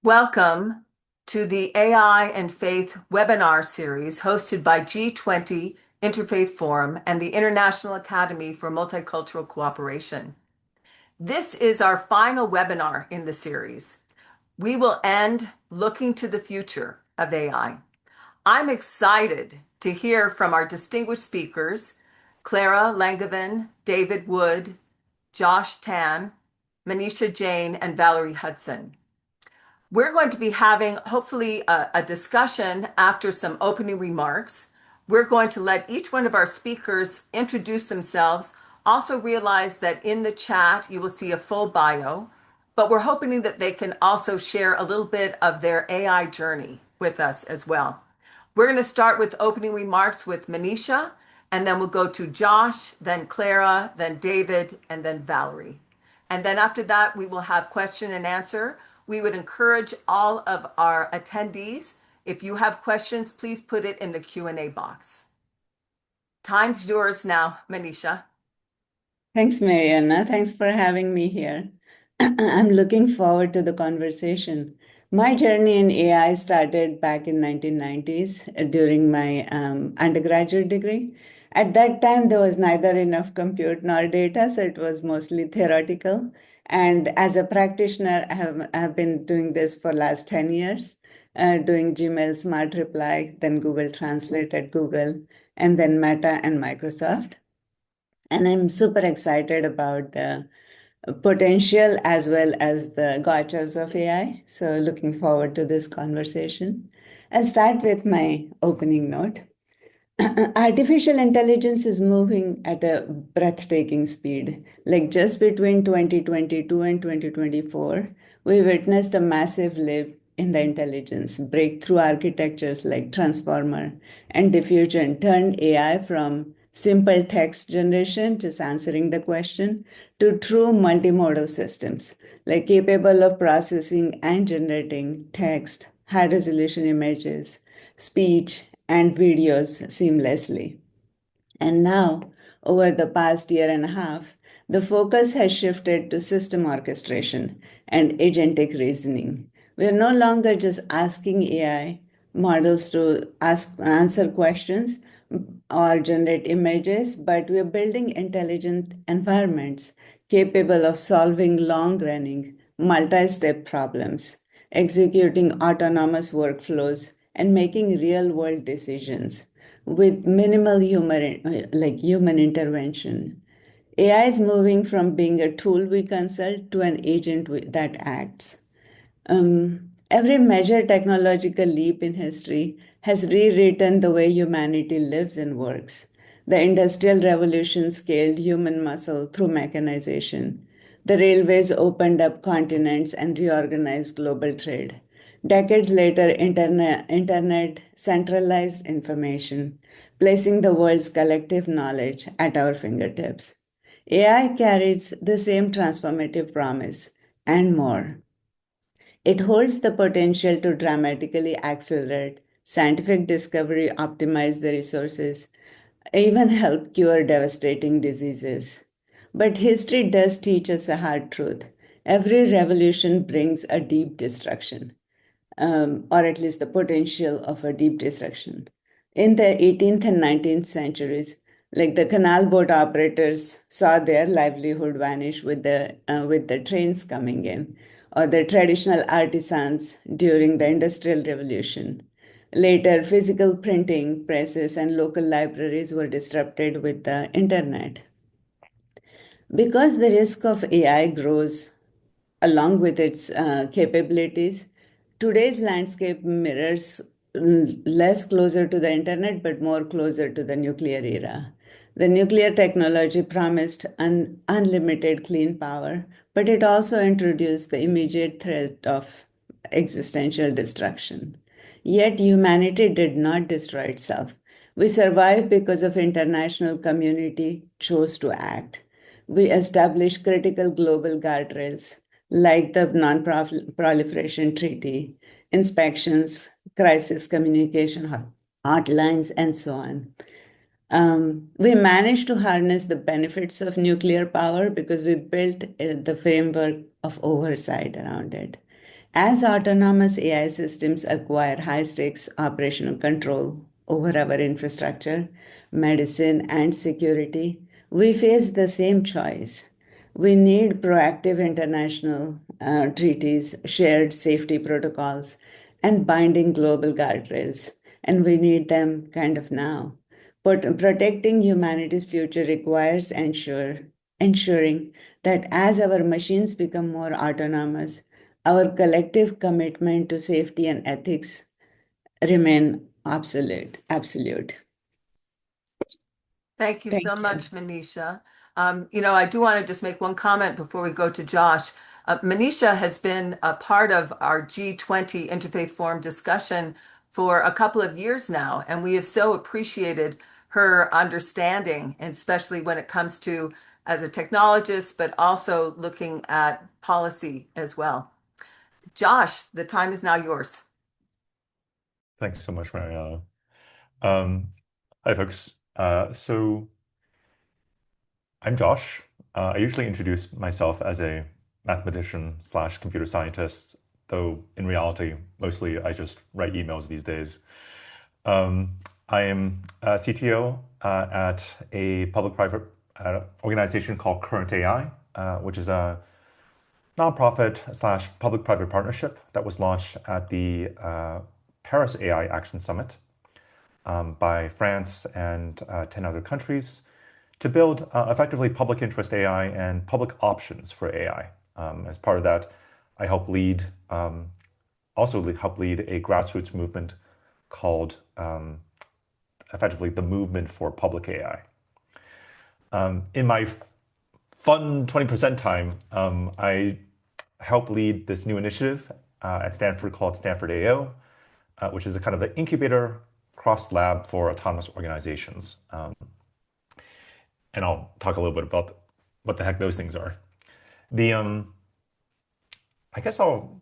Welcome to the AI and Faith webinar series hosted by G20 Interfaith Forum and the International Academy for Multicultural Cooperation. This is our final webinar in the series. We will end looking to the future of AI. I'm excited to hear from our distinguished speakers, Clara Langevin, David Wood, Josh Tan, Manisha Jain, and Valerie Hudson. We're going to be having hopefully a discussion after some opening remarks. We're going to let each one of our speakers introduce themselves. Also realize that in the chat, you will see a full bio, but we're hoping that they can also share a little bit of their AI journey with us as well. We're going to start with opening remarks with Manisha, and then we'll go to Josh, then Clara, then David, and then Valerie. And then after that, we will have question and answer. We would encourage all of our attendees, if you have questions, please put it in the Q&A box. Time's yours now, Manisha. Thanks, Mariana. Thanks for having me here. I'm looking forward to the conversation. My journey in AI started back in 1990s during my undergraduate degree. At that time, there was neither enough compute nor data, so it was mostly theoretical. And as a practitioner, I have been doing this for last 10 years, doing Gmail Smart Reply, then Google Translate at Google, and then Meta and Microsoft. And I'm super excited about the potential as well as the gotchas of AI. So, looking forward to this conversation. I'll start with my opening note. Artificial intelligence is moving at a breathtaking speed. Like just between 2022 and 2024, we witnessed a massive leap in the intelligence. Breakthrough architectures like Transformer and Diffusion turned AI from simple text generation, just answering the question, to true multimodal systems, like capable of processing and generating text, high resolution images, speech, and videos seamlessly. And now, over the past year and a half, the focus has shifted to system orchestration and agentic reasoning. We are no longer just asking AI models to answer questions or generate images, but we are building intelligent environments capable of solving long running, multi step problems, executing autonomous workflows, and making real world decisions with minimal human intervention. AI is moving from being a tool we consult to an agent that acts. Every major technological leap in history has rewritten the way humanity lives and works. The Industrial Revolution scaled human muscle through mechanization. The railways opened up continents and reorganized global trade. Decades later, internet centralized information, placing the world's collective knowledge at our fingertips. AI carries the same transformative promise and more. It holds the potential to dramatically accelerate scientific discovery, optimize the resources, even help cure devastating diseases. But history does teach us a hard truth. Every revolution brings a deep destruction, or at least the potential of a deep destruction. In the 18th and 19th centuries, like the canal boat operators saw their livelihood vanish with the trains coming in, or the traditional artisans during the Industrial Revolution. Later, physical printing presses and local libraries were disrupted with the internet. Because the risk of AI grows along with its capabilities, today's landscape mirrors less closer to the internet but more closer to the nuclear era. The nuclear technology promised unlimited clean power, but it also introduced the immediate threat of existential destruction. Yet humanity did not destroy itself. We survived because of international community chose to act. We established critical global guardrails like the Non-Proliferation Treaty, inspections, crisis communication hotlines, and so on. We managed to harness the benefits of nuclear power because we built the framework of oversight around it. As autonomous AI systems acquire high stakes operational control over our infrastructure, medicine, and security, we face the same choice. We need proactive international treaties, shared safety protocols, and binding global guardrails. And we need them kind of now. But protecting humanity's future requires ensuring that as our machines become more autonomous, our collective commitment to safety and ethics remain obsolete, absolute. Thank you Thank so you. much, Manisha. I do want to just make one comment before we go to Josh. Manisha has been a part of our G20 Interfaith Forum discussion for a couple of years now, and we have so appreciated her understanding, and especially when it comes to as a technologist, but also looking at policy as well. Josh, the time is now yours. Thanks so much, Mariana. Um, Hi, folks. So I'm Josh. I usually introduce myself as a mathematician slash computer scientist, though in reality, mostly I just write emails these days. Um, I am a CTO at a public-private organization called Current AI, which is a nonprofit slash public-private partnership that was launched at the Paris AI Action Summit by France and 10 other countries to build effectively public interest AI and public options for AI. As part of that, I help lead a grassroots movement called effectively the Movement for Public AI. In my fun 20% time, I help lead this new initiative at Stanford called Stanford AO, which is a kind of an incubator cross lab for autonomous organizations. And I'll talk a little bit about what the heck those things are. The I guess how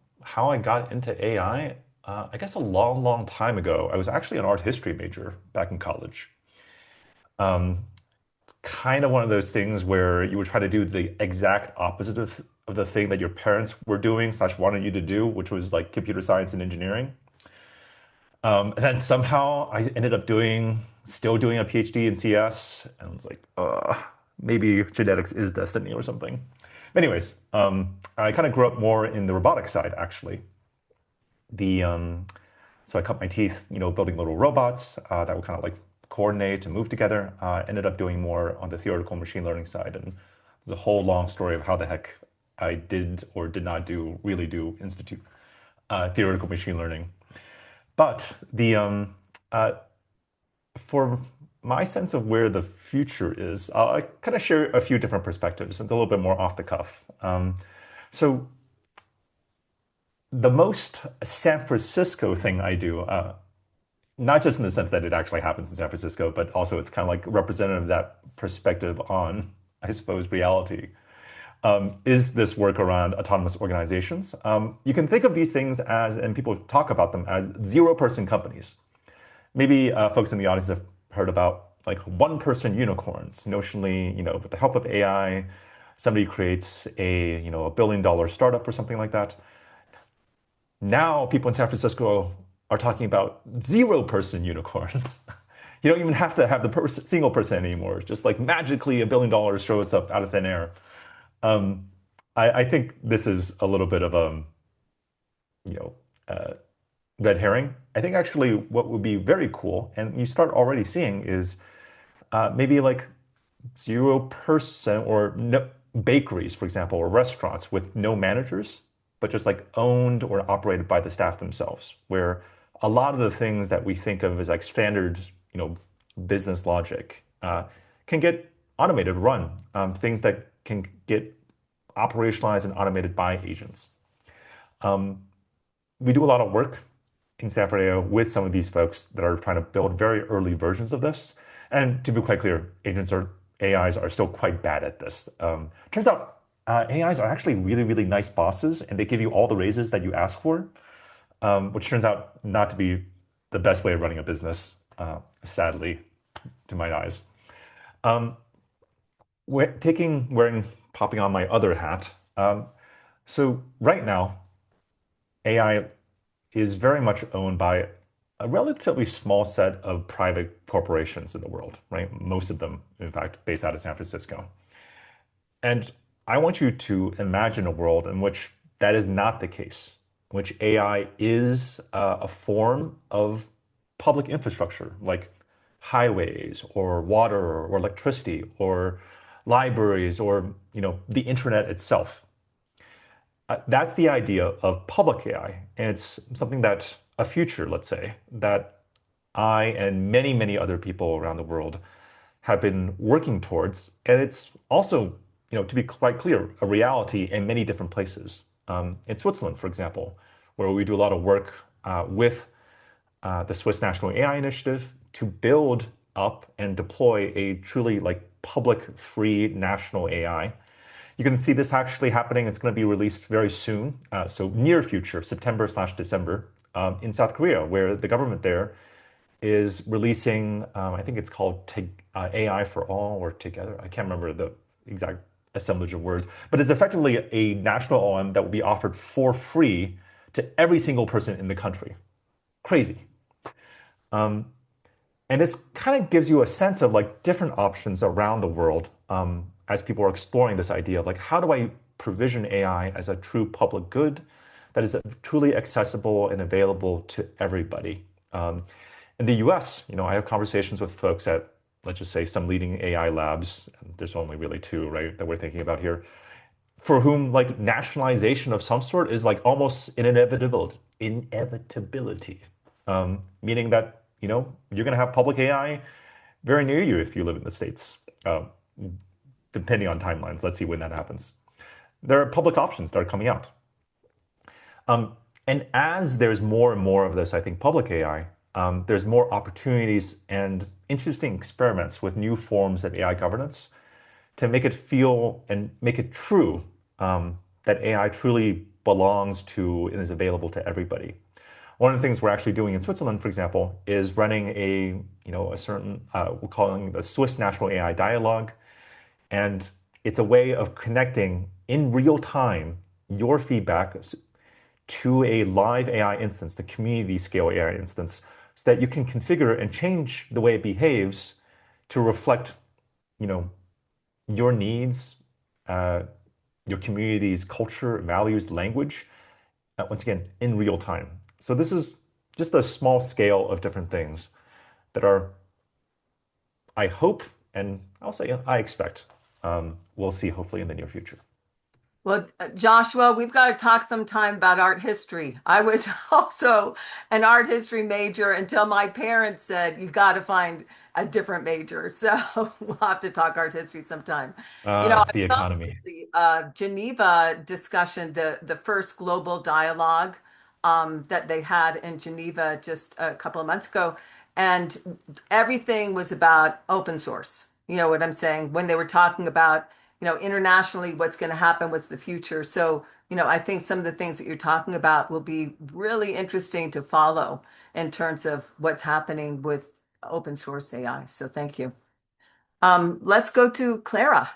I got into AI. I guess a long, long time ago. I was actually an art history major back in college. Kind of one of those things where you would try to do the exact opposite of the thing that your parents were doing slash wanted you to do, which was like computer science and engineering. And then somehow I ended up still doing a PhD in CS, and I was like, maybe genetics is destiny or something. Anyways, I kind of grew up more in the robotics side, actually. The So I cut my teeth, building little robots that would kind of like coordinate and move together. Ended up doing more on the theoretical machine learning side, and there's a whole long story of how the heck I did or did not really do institute theoretical machine learning. But for my sense of where the future is, I'll kind of share a few different perspectives. It's a little bit more off the cuff. So the most San Francisco thing I do, not just in the sense that it actually happens in San Francisco, but also it's kind of like representative of that perspective on, I suppose, reality, is this work around autonomous organizations. You can think of these things as, and people talk about them as zero-person companies. Maybe folks in the audience have heard about like one-person unicorns. Notionally, with the help of AI, somebody creates a billion-dollar startup or something like that. Now people in San Francisco are talking about zero-person unicorns. You don't even have to have the single person anymore. It's just like magically $1 billion shows up out of thin air. I think this is a little bit of a, you know, uh, red herring. I think actually what would be very cool, and you start already seeing, is maybe like 0% or no bakeries, for example, or restaurants with no managers, but just like owned or operated by the staff themselves, where a lot of the things that we think of as like standard, business logic can get automated, run, things that can get operationalized and automated by agents. We do a lot of work in Stanford AI with some of these folks that are trying to build very early versions of this. And to be quite clear, AIs are still quite bad at this. Turns out AIs are actually really, really nice bosses, and they give you all the raises that you ask for, which turns out not to be the best way of running a business, sadly. to my eyes. Um, wearing, popping on my other hat. So right now, AI is very much owned by a relatively small set of private corporations in the world, right? Most of them, in fact, based out of San Francisco. And I want you to imagine a world in which that is not the case, in which AI is a form of public infrastructure like highways or water or electricity or libraries or the internet itself. That's the idea of public AI. And it's something that a future, let's say, that I and many, many other people around the world have been working towards. And it's also, to be quite clear, a reality in many different places. In Switzerland, for example, where we do a lot of work with the Swiss National AI Initiative to build up and deploy a truly like public free national AI. You can see this actually happening. It's going to be released very soon. So near future, September/December, in South Korea, where the government there is releasing, I think it's called AI for All or Together. I can't remember the exact assemblage of words, but it's effectively a national OM that will be offered for free to every single person in the country. Crazy. And this kind of gives you a sense of like different options around the world as people are exploring this idea of like, how do I provision AI as a true public good that is truly accessible and available to everybody? In the US, I have conversations with folks at, let's just say, some leading AI labs. There's only really two, right, that we're thinking about here, for whom like nationalization of some sort is like almost an inevitability, meaning that you're going to have public AI very near you if you live in the States, depending on timelines. Let's see when that happens. There are public options that are coming out. And as there's more and more of this, I think, public AI, there's more opportunities and interesting experiments with new forms of AI governance to make it feel and make it true that AI truly belongs to and is available to everybody. One of the things we're actually doing in Switzerland, for example, is running a certain, we're calling the Swiss National AI Dialogue. And it's a way of connecting in real time your feedback to a live AI instance, the community scale AI instance, so that you can configure and change the way it behaves to reflect, your needs, your community's culture, values, language, once again, in real time. So this is just a small scale of different things that are, I hope, and I'll say I expect, we'll see hopefully in the near future. Well, Joshua, we've got to talk sometime about art history. I was also an art history major until my parents said you got to find a different major. So we'll have to talk art history sometime. I It's the was also economy. at the Geneva discussion, the first global dialogue that they had in Geneva just a couple of months ago, and everything was about open source. You know what I'm saying? When they were talking about internationally, what's going to happen, what's the future. So, I think some of the things that you're talking about will be really interesting to follow in terms of what's happening with open source AI. So thank you. Let's go to Clara.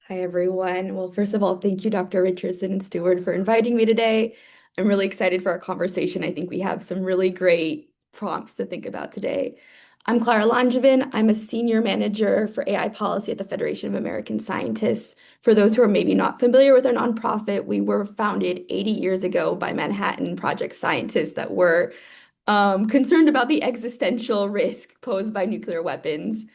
Hi, everyone. Well, first of all, thank you, Dr. Richardson and Stewart, for inviting me today. I'm really excited for our conversation. I think we have some really great prompts to think about today. I'm Clara Langevin. I'm a senior manager for AI policy at the Federation of American Scientists. For those who are maybe not familiar with our nonprofit, we were founded 80 years ago by Manhattan Project scientists that were concerned about the existential risk posed by nuclear weapons.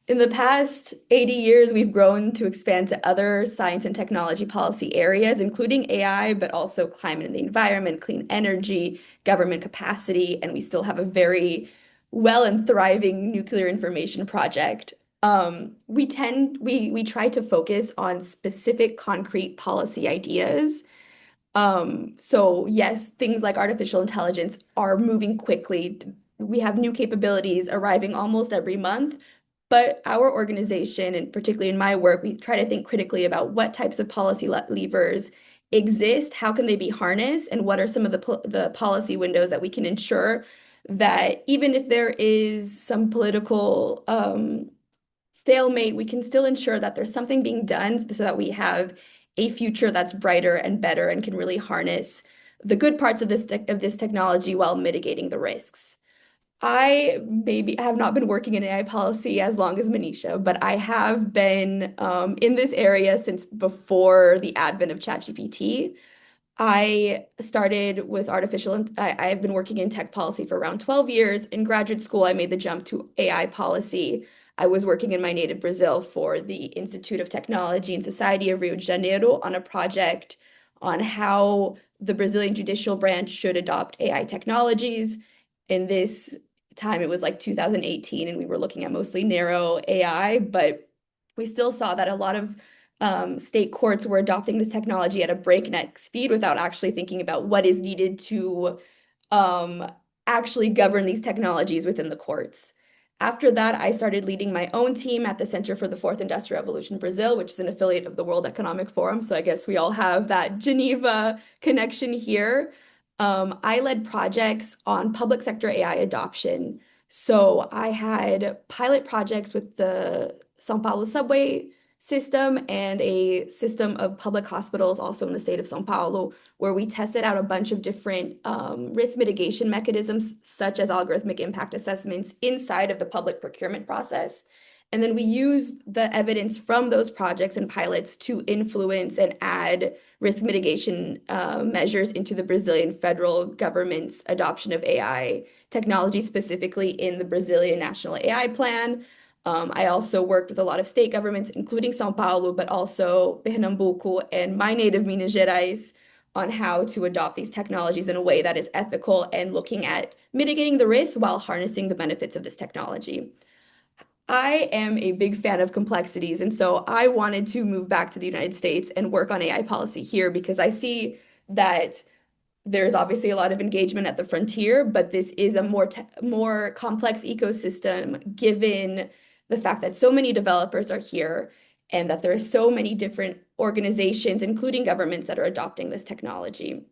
In the past 80 years, we've grown to expand to other science and technology policy areas, including AI, but also climate and the environment, clean energy, government capacity, and we still have a very well and thriving nuclear information project. We try to focus on specific concrete policy ideas. So yes, things like artificial intelligence are moving quickly. We have new capabilities arriving almost every month, but our organization, and particularly in my work, we try to think critically about what types of policy levers exist, how can they be harnessed, and what are some of the policy windows that we can ensure that even if there is some political stalemate, we can still ensure that there's something being done so that we have a future that's brighter and better and can really harness the good parts of this technology while mitigating the risks. I maybe have not been working in AI policy as long as Manisha, but I have been in this area since before the advent of ChatGPT. I started with I've been working in tech policy for around 12 years. In graduate school, I made the jump to AI policy. I was working in my native Brazil for the Institute of Technology and Society of Rio de Janeiro on a project on how the Brazilian judicial branch should adopt AI technologies. In this time, it was like 2018, and we were looking at mostly narrow AI, but we still saw that a lot of state courts were adopting this technology at a breakneck speed without actually thinking about what is needed to um, actually govern these technologies within the courts. After that, I started leading my own team at the Center for the Fourth Industrial Revolution Brazil, which is an affiliate of the World Economic Forum. So I guess we all have that Geneva connection here. I led projects on public sector AI adoption. So I had pilot projects with the São Paulo subway system and a system of public hospitals also in the state of São Paulo, where we tested out a bunch of different risk mitigation mechanisms, such as algorithmic impact assessments inside of the public procurement process. And then we used the evidence from those projects and pilots to influence and add risk mitigation measures into the Brazilian federal government's adoption of AI technology, specifically in the Brazilian National AI Plan. I also worked with a lot of state governments, including São Paulo, but also Pernambuco and my native Minas Gerais, on how to adopt these technologies in a way that is ethical and looking at mitigating the risks while harnessing the benefits of this technology. I am a big fan of complexities, and so I wanted to move back to the United States and work on AI policy here because I see that there's obviously a lot of engagement at the frontier, but this is a more complex ecosystem given the fact that so many developers are here and that there are so many different organizations, including governments, that are adopting this technology.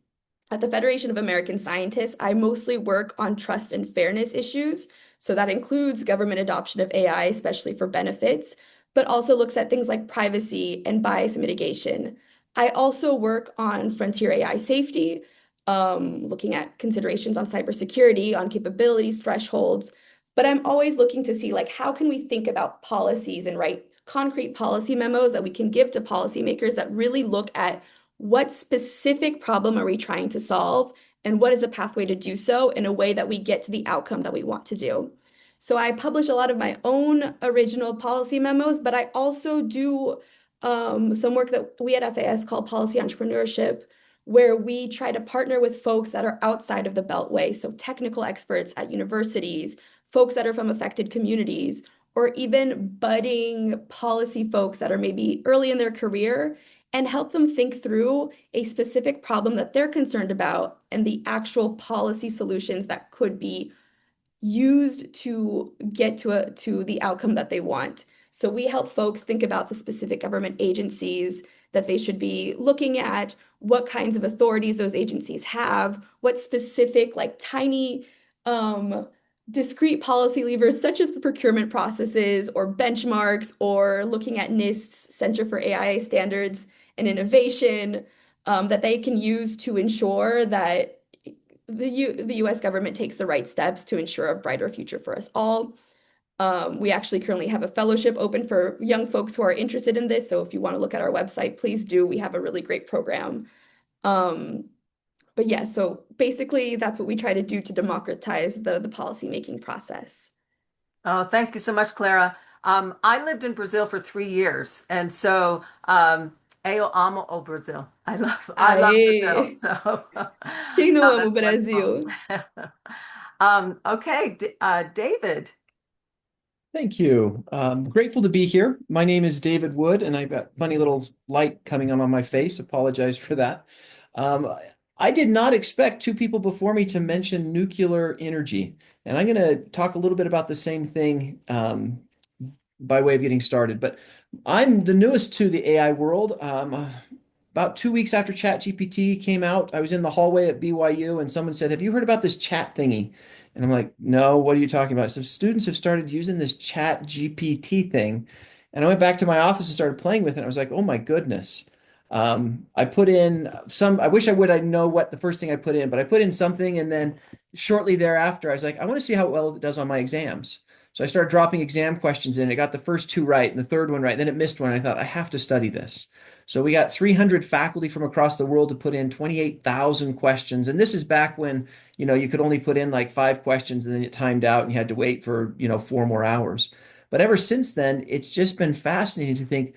At the Federation of American Scientists, I mostly work on trust and fairness issues. So that includes government adoption of AI, especially for benefits, but also looks at things like privacy and bias mitigation. I also work on frontier AI safety, looking at considerations on cybersecurity, on capabilities thresholds. But I'm always looking to see like how can we think about policies and write concrete policy memos that we can give to policymakers that really look at what specific problem are we trying to solve and what is the pathway to do so in a way that we get to the outcome that we want to do. So I publish a lot of my own original policy memos, but I also do some work that we at FAS call policy entrepreneurship, where we try to partner with folks that are outside of the Beltway, so technical experts at universities, folks that are from affected communities, or even budding policy folks that are maybe early in their career and help them think through a specific problem that they're concerned about and the actual policy solutions that could be used to get to the outcome that they want. So we help folks think about the specific government agencies that they should be looking at, what kinds of authorities those agencies have, what specific like tiny discrete policy levers such as the procurement processes or benchmarks or looking at NIST's Center for AI Standards and Innovation that they can use to ensure that the US government takes the right steps to ensure a brighter future for us all. We actually currently have a fellowship open for young folks who are interested in this. So if you want to look at our website, please do. We have a really great program. Um, but yeah, so basically that's what we try to do to democratize the policymaking process. Oh, thank you so much, Clara. I lived in Brazil for 3 years, and so eu amo o Brazil. I love Brazil. Aê! So Quem não no, ama o that's wonderful. Brasil? Okay, David. Thank you. Grateful to be here. My name is David Wood, and I've got funny little light coming on my face. Apologize for that. Um, I did not expect two people before me to mention nuclear energy, and I'm going to talk a little bit about the same thing by way of getting started. But I'm the newest to the AI world. about 2 weeks after ChatGPT came out, I was in the hallway at BYU and someone said, "Have you heard about this chat thingy?" And I'm like, "No, what are you talking about?" So students have started using this ChatGPT thing. And I went back to my office and started playing with it. And I was like, "Oh my goodness." I put in I wish I know what the first thing I put in, but I put in something. And then shortly thereafter, I was like, I want to see how well it does on my exams. So I started dropping exam questions in. It got the first two right and the third one right. Then it missed one. I thought, I have to study this. So we got 300 faculty from across the world to put in 28,000 questions. And this is back when, you could only put in like 5 questions and then it timed out and you had to wait for, 4 more hours. But ever since then, it's just been fascinating to think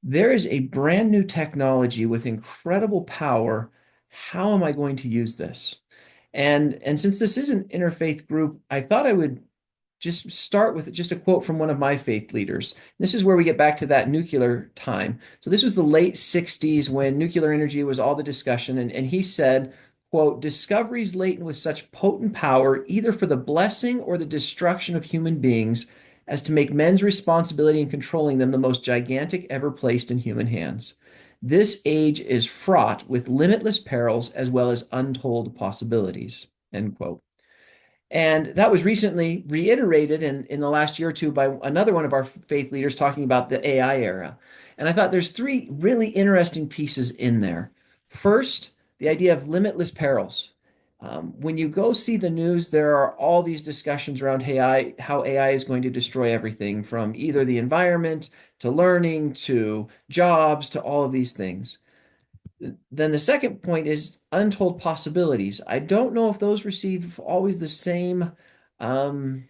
there is a brand new technology with incredible power. How am I going to use this? And since this is an interfaith group, I thought I would just start with just a quote from one of my faith leaders. This is where we get back to that nuclear time. So this was the late 60s when nuclear energy was all the discussion. And he said, quote, "Discoveries latent with such potent power, either for the blessing or the destruction of human beings, as to make men's responsibility in controlling them the most gigantic ever placed in human hands. This age is fraught with limitless perils as well as untold possibilities." End quote. And that was recently reiterated in the last year or two by another one of our faith leaders talking about the AI era. And I thought there's three really interesting pieces in there. First, the idea of limitless perils. When you go see the news, there are all these discussions around how AI is going to destroy everything from either the environment to learning to jobs to all of these things. Then the second point is untold possibilities. I don't know if those receive always the same um,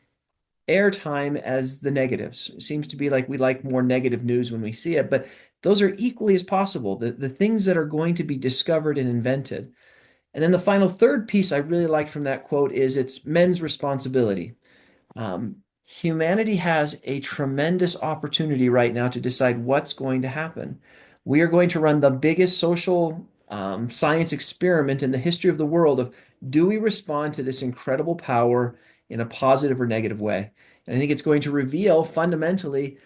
airtime as the negatives. It seems to be like we like more negative news when we see it, but those are equally as possible. The things that are going to be discovered and invented. And then the final third piece I really liked from that quote is it's men's responsibility. Humanity has a tremendous opportunity right now to decide what's going to happen. We are going to run the biggest social science experiment in the history of the world of, do we respond to this incredible power in a positive or negative way? And I think it's going to reveal fundamentally,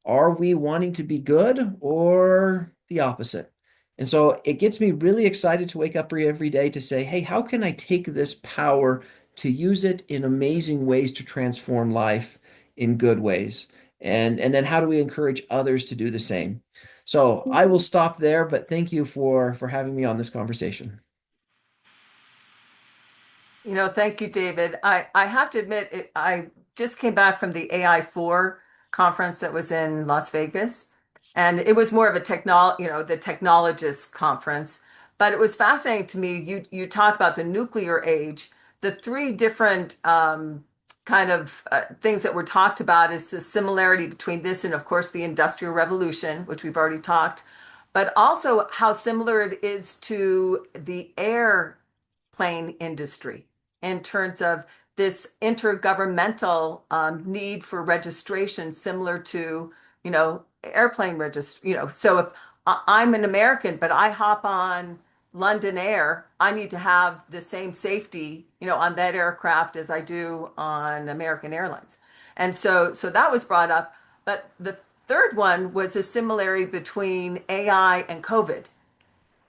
are we wanting to be good or the opposite? And so it gets me really excited to wake up every day to say, hey, how can I take this power to use it in amazing ways to transform life in good ways? And then how do we encourage others to do the same? So I will stop there, but thank you for having me on this conversation. Thank you, David. I have to admit, I just came back from the AI4 conference that was in Las Vegas, and it was more of a the technologist conference. But it was fascinating to me. You talk about the nuclear age. The three different kind of things that were talked about is the similarity between this and, of course, the Industrial Revolution, which we've already talked, but also how similar it is to the airplane industry in terms of this intergovernmental need for registration, similar to, airplane register. So if I'm an American, but I hop on London Air, I need to have the same safety, on that aircraft as I do on American Airlines. And so that was brought up. But the third one was a similarity between AI and COVID.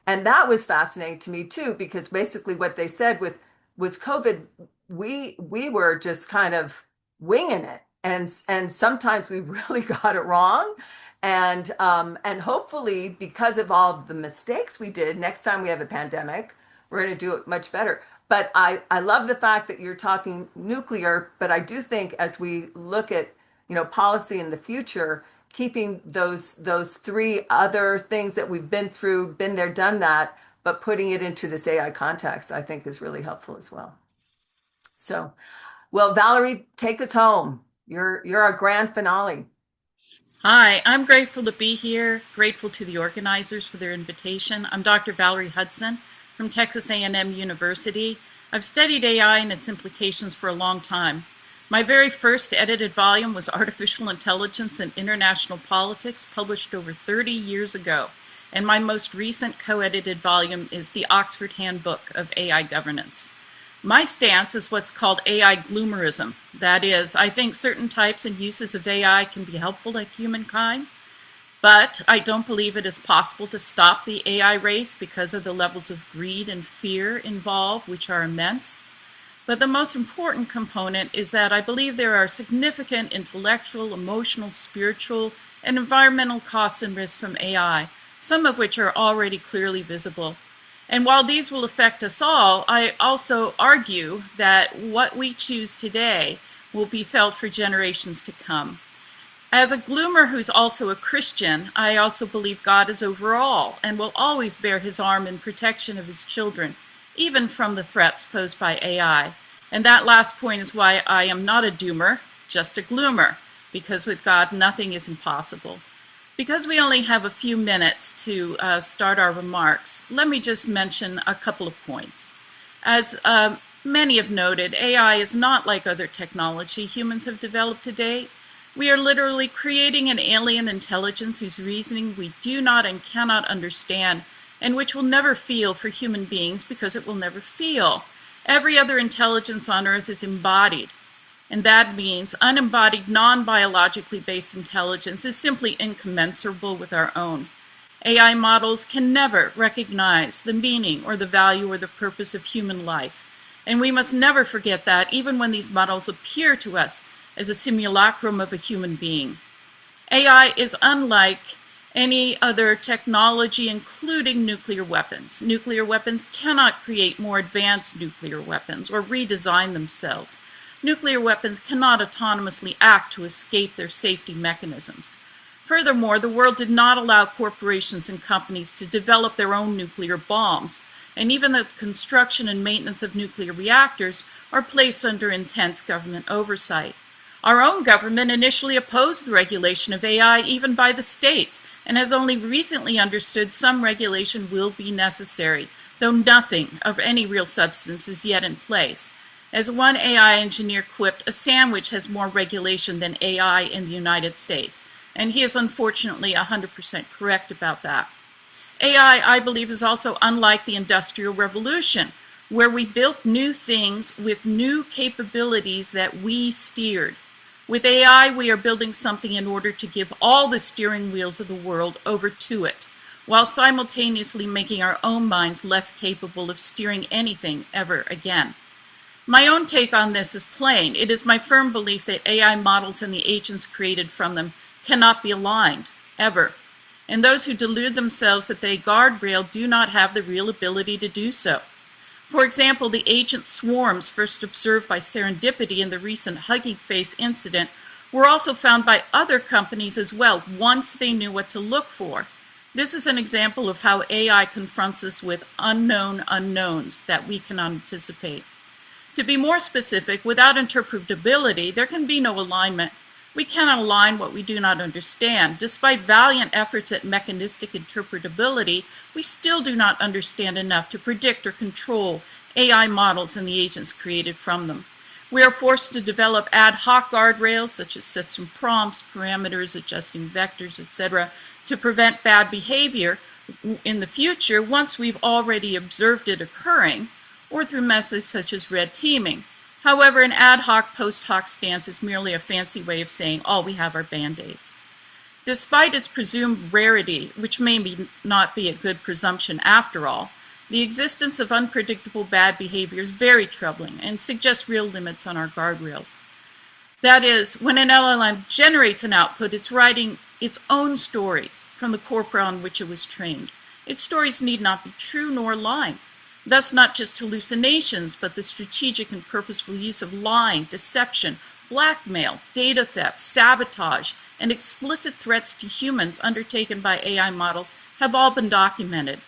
And that was fascinating to me too, because basically what they said was COVID, we were just kind of winging it, and sometimes we really got it wrong, and hopefully because of all the mistakes we did, next time we have a pandemic, we're going to do it much better. But I love the fact that you're talking nuclear, but I do think as we look at policy in the future, keeping those three other things that we've been through, been there, done that, but putting it into this AI context, I think is really helpful as well. So, well, Valerie, take us home. You're our grand finale. Hi, I'm grateful to be here, grateful to the organizers for their invitation. I'm Dr. Valerie Hudson from Texas A&M University. I've studied AI and its implications for a long time. My very first edited volume was Artificial Intelligence and International Politics, published over 30 years ago. And my most recent co-edited volume is the Oxford Handbook of AI Governance. My stance is what's called AI gloomerism. That is, I think certain types and uses of AI can be helpful to humankind, But I don't believe it is possible to stop the AI race because of the levels of greed and fear involved, which are immense. But the most important component is that I believe there are significant intellectual, emotional, spiritual, and environmental costs and risks from AI, some of which are already clearly visible. And while these will affect us all, I also argue that what we choose today will be felt for generations to come. As a gloomer who's also a Christian, I also believe God is over all and will always bear his arm in protection of his children, even from the threats posed by AI. And that last point is why I am not a doomer, just a gloomer, because with God, nothing is impossible. Because we only have a few minutes to start our remarks, let me just mention a couple of points. As many have noted, AI is not like other technology humans have developed to date. We are literally creating an alien intelligence whose reasoning we do not and cannot understand, and which will never feel for human beings because it will never feel. Every other intelligence on Earth is embodied, and that means unembodied, non-biologically based intelligence is simply incommensurable with our own. AI models can never recognize the meaning or the value or the purpose of human life, and we must never forget that even when these models appear to us as a simulacrum of a human being. AI is unlike any other technology, including nuclear weapons. Nuclear weapons cannot create more advanced nuclear weapons or redesign themselves. Nuclear weapons cannot autonomously act to escape their safety mechanisms. Furthermore, the world did not allow corporations and companies to develop their own nuclear bombs, and even the construction and maintenance of nuclear reactors are placed under intense government oversight. Our own government initially opposed the regulation of AI even by the states, and has only recently understood some regulation will be necessary, though nothing of any real substance is yet in place. As one AI engineer quipped, a sandwich has more regulation than AI in the United States, and he is unfortunately 100% correct about that. AI, I believe, is also unlike the Industrial Revolution, where we built new things with new capabilities that we steered. With AI, we are building something in order to give all the steering wheels of the world over to it, while simultaneously making our own minds less capable of steering anything ever again. My own take on this is plain. It is my firm belief that AI models and the agents created from them cannot be aligned, ever. And those who delude themselves that they guardrail do not have the real ability to do so. For example, the agent swarms first observed by Serendipity in the recent Hugging Face incident were also found by other companies as well, once they knew what to look for. This is an example of how AI confronts us with unknown unknowns that we cannot anticipate. To be more specific, without interpretability, there can be no alignment. We cannot align what we do not understand. Despite valiant efforts at mechanistic interpretability, we still do not understand enough to predict or control AI models and the agents created from them. We are forced to develop ad hoc guardrails such as system prompts, parameters, adjusting vectors, etc., to prevent bad behavior in the future once we've already observed it occurring, or through methods such as red teaming. However, an ad hoc post hoc stance is merely a fancy way of saying all we have are band-aids. Despite its presumed rarity, which may not be a good presumption after all, the existence of unpredictable bad behavior is very troubling and suggests real limits on our guardrails. That is, when an LLM generates an output, it's writing its own stories from the corpora on which it was trained. Its stories need not be true nor aligned. Thus, not just hallucinations, but the strategic and purposeful use of lying, deception, blackmail, data theft, sabotage, and explicit threats to humans undertaken by AI models have all been documented.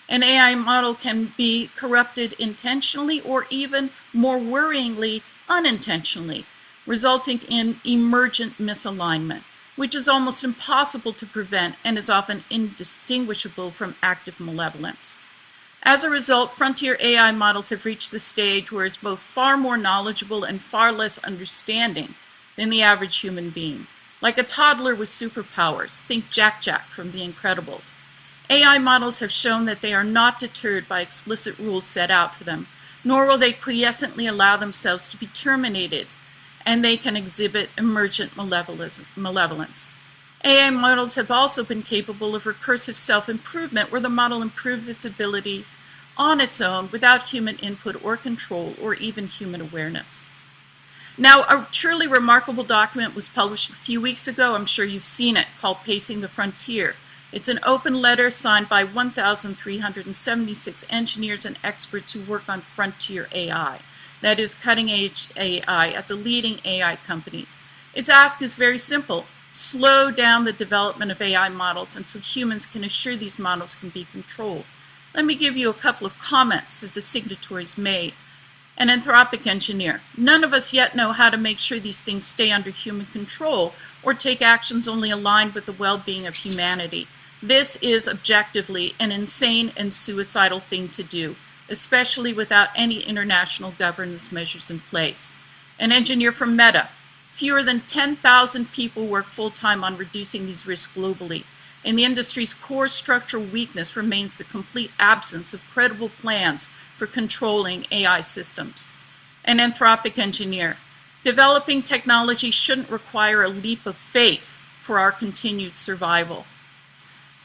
An AI model can be corrupted intentionally or even, more worryingly, unintentionally, resulting in emergent misalignment, which is almost impossible to prevent and is often indistinguishable from active malevolence. As a result, frontier AI models have reached the stage where it's both far more knowledgeable and far less understanding than the average human being. Like a toddler with superpowers, think Jack Jack from The Incredibles. AI models have shown that they are not deterred by explicit rules set out for them, nor will they quiescently allow themselves to be terminated, and they can exhibit emergent malevolence. AI models have also been capable of recursive self-improvement, where the model improves its abilities on its own without human input or control or even human awareness. Now, a truly remarkable document was published a few weeks ago. I'm sure you've seen it, called Pacing the Frontier. It's an open letter signed by 1,376 engineers and experts who work on frontier AI, that is, cutting-edge AI at the leading AI companies. Its ask is very simple: slow down the development of AI models until humans can assure these models can be controlled. Let me give you a couple of comments that the signatories made. An anthropic engineer: none of us yet know how to make sure these things stay under human control or take actions only aligned with the well-being of humanity. This is objectively an insane and suicidal thing to do, especially without any international governance measures in place. An engineer from Meta: fewer than 10,000 people work full-time on reducing these risks globally, and the industry's core structural weakness remains the complete absence of credible plans for controlling AI systems. An anthropic engineer: developing technology shouldn't require a leap of faith for our continued survival.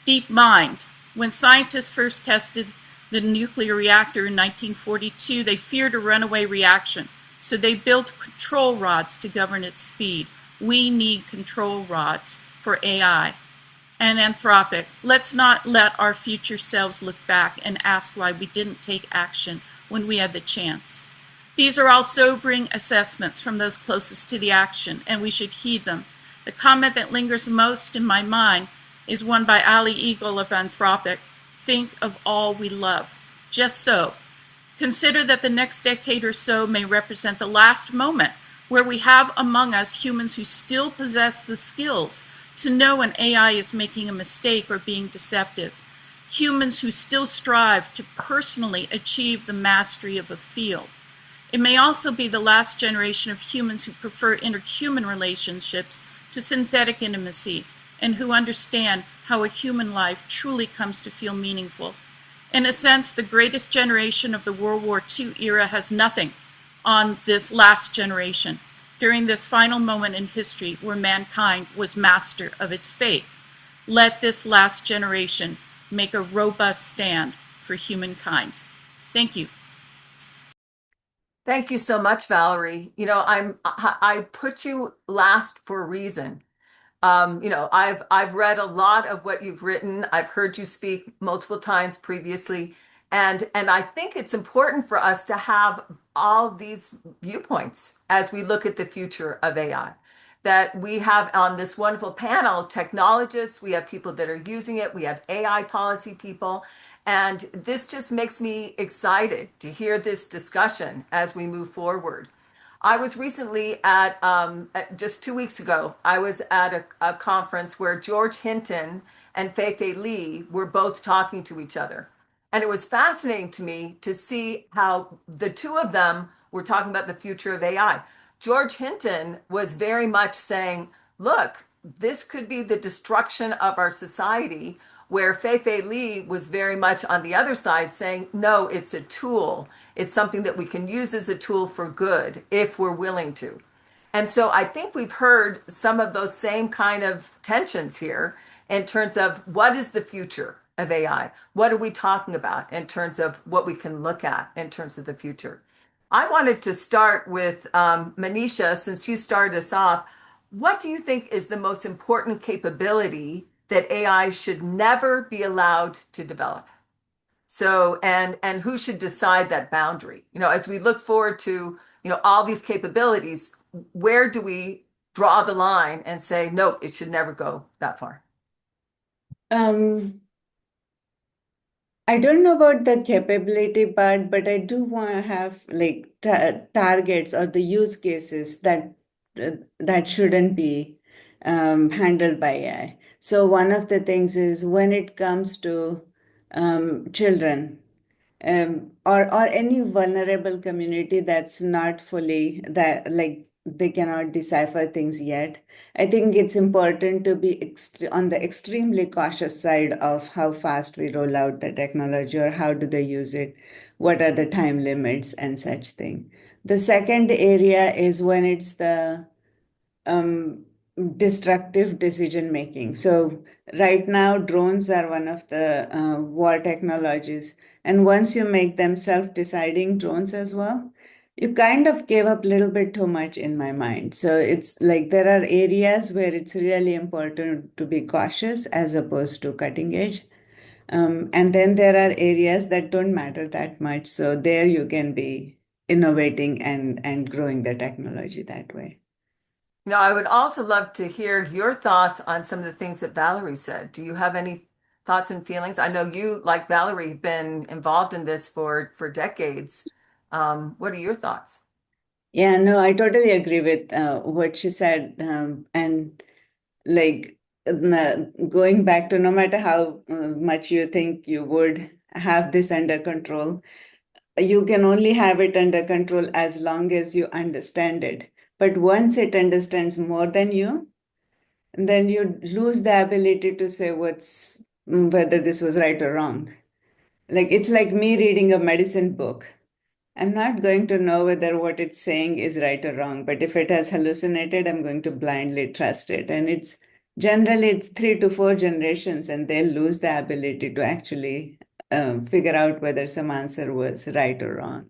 DeepMind: when scientists first tested the nuclear reactor in 1942, they feared a runaway reaction, so they built control rods to govern its speed. We need control rods for AI. And Anthropic: let's not let our future selves look back and ask why we didn't take action when we had the chance. These are all sobering assessments from those closest to the action, and we should heed them. The comment that lingers most in my mind is one by Ali Eagle of Anthropic: think of all we love. Just so. Consider that the next decade or so may represent the last moment where we have among us humans who still possess the skills to know when AI is making a mistake or being deceptive. Humans who still strive to personally achieve the mastery of a field. It may also be the last generation of humans who prefer interhuman relationships to synthetic intimacy, and who understand how a human life truly comes to feel meaningful. In a sense, the greatest generation of the World War II era has nothing on this last generation, during this final moment in history where mankind was master of its fate. Let this last generation make a robust stand for humankind. Thank you. Thank you so much, Valerie. I put you last for a reason. I've read a lot of what you've written. I've heard you speak multiple times previously, and I think it's important for us to have all these viewpoints as we look at the future of AI. That we have on this wonderful panel technologists, we have people that are using it, we have AI policy people, and this just makes me excited to hear this discussion as we move forward. I was recently just 2 weeks ago, I was at a conference where George Hinton and Feifei Li were both talking to each other. And it was fascinating to me to see how the two of them were talking about the future of AI. George Hinton was very much saying, look, this could be the destruction of our society, where Feifei Li was very much on the other side saying, no, it's a tool. It's something that we can use as a tool for good if we're willing to. And so I think we've heard some of those same kind of tensions here in terms of what is the future of AI? What are we talking about in terms of what we can look at in terms of the future? I wanted to start with Manisha, since you started us off. What do you think is the most important capability that AI should never be allowed to develop? So, and who should decide that boundary? As we look forward to, all these capabilities, where do we draw the line and say, nope, it should never go that far? Um, I don't know about the capability part, but I do want to have like targets or the use cases that shouldn't be handled by AI. So one of the things is when it comes to children, or any vulnerable community that's not fully that, like, they cannot decipher things yet. I think it's important to be on the extremely cautious side of how fast we roll out the technology, or how do they use it, what are the time limits and such thing. The second area is when it's the destructive decision making. So right now, drones are one of the war technologies. And once you make them self-deciding drones as well, you kind of gave up a little bit too much in my mind. So it's like there are areas where it's really important to be cautious as opposed to cutting edge. And then there are areas that don't matter that much. So there you can be innovating and growing the technology that way. Now, I would also love to hear your thoughts on some of the things that Valerie said. Do you have any thoughts and feelings? I know you, like Valerie, have been involved in this for decades. What are your thoughts? Yeah, no, I totally agree with what she said. And like going back to no matter how much you think you would have this under control, you can only have it under control as long as you understand it. But once it understands more than you, then you lose the ability to say whether this was right or wrong. Like it's like me reading a medicine book. I'm not going to know whether what it's saying is right or wrong, but if it has hallucinated, I'm going to blindly trust it. And it's generally it's 3 to 4 generations, and they'll lose the ability to actually figure out whether some answer was right or wrong.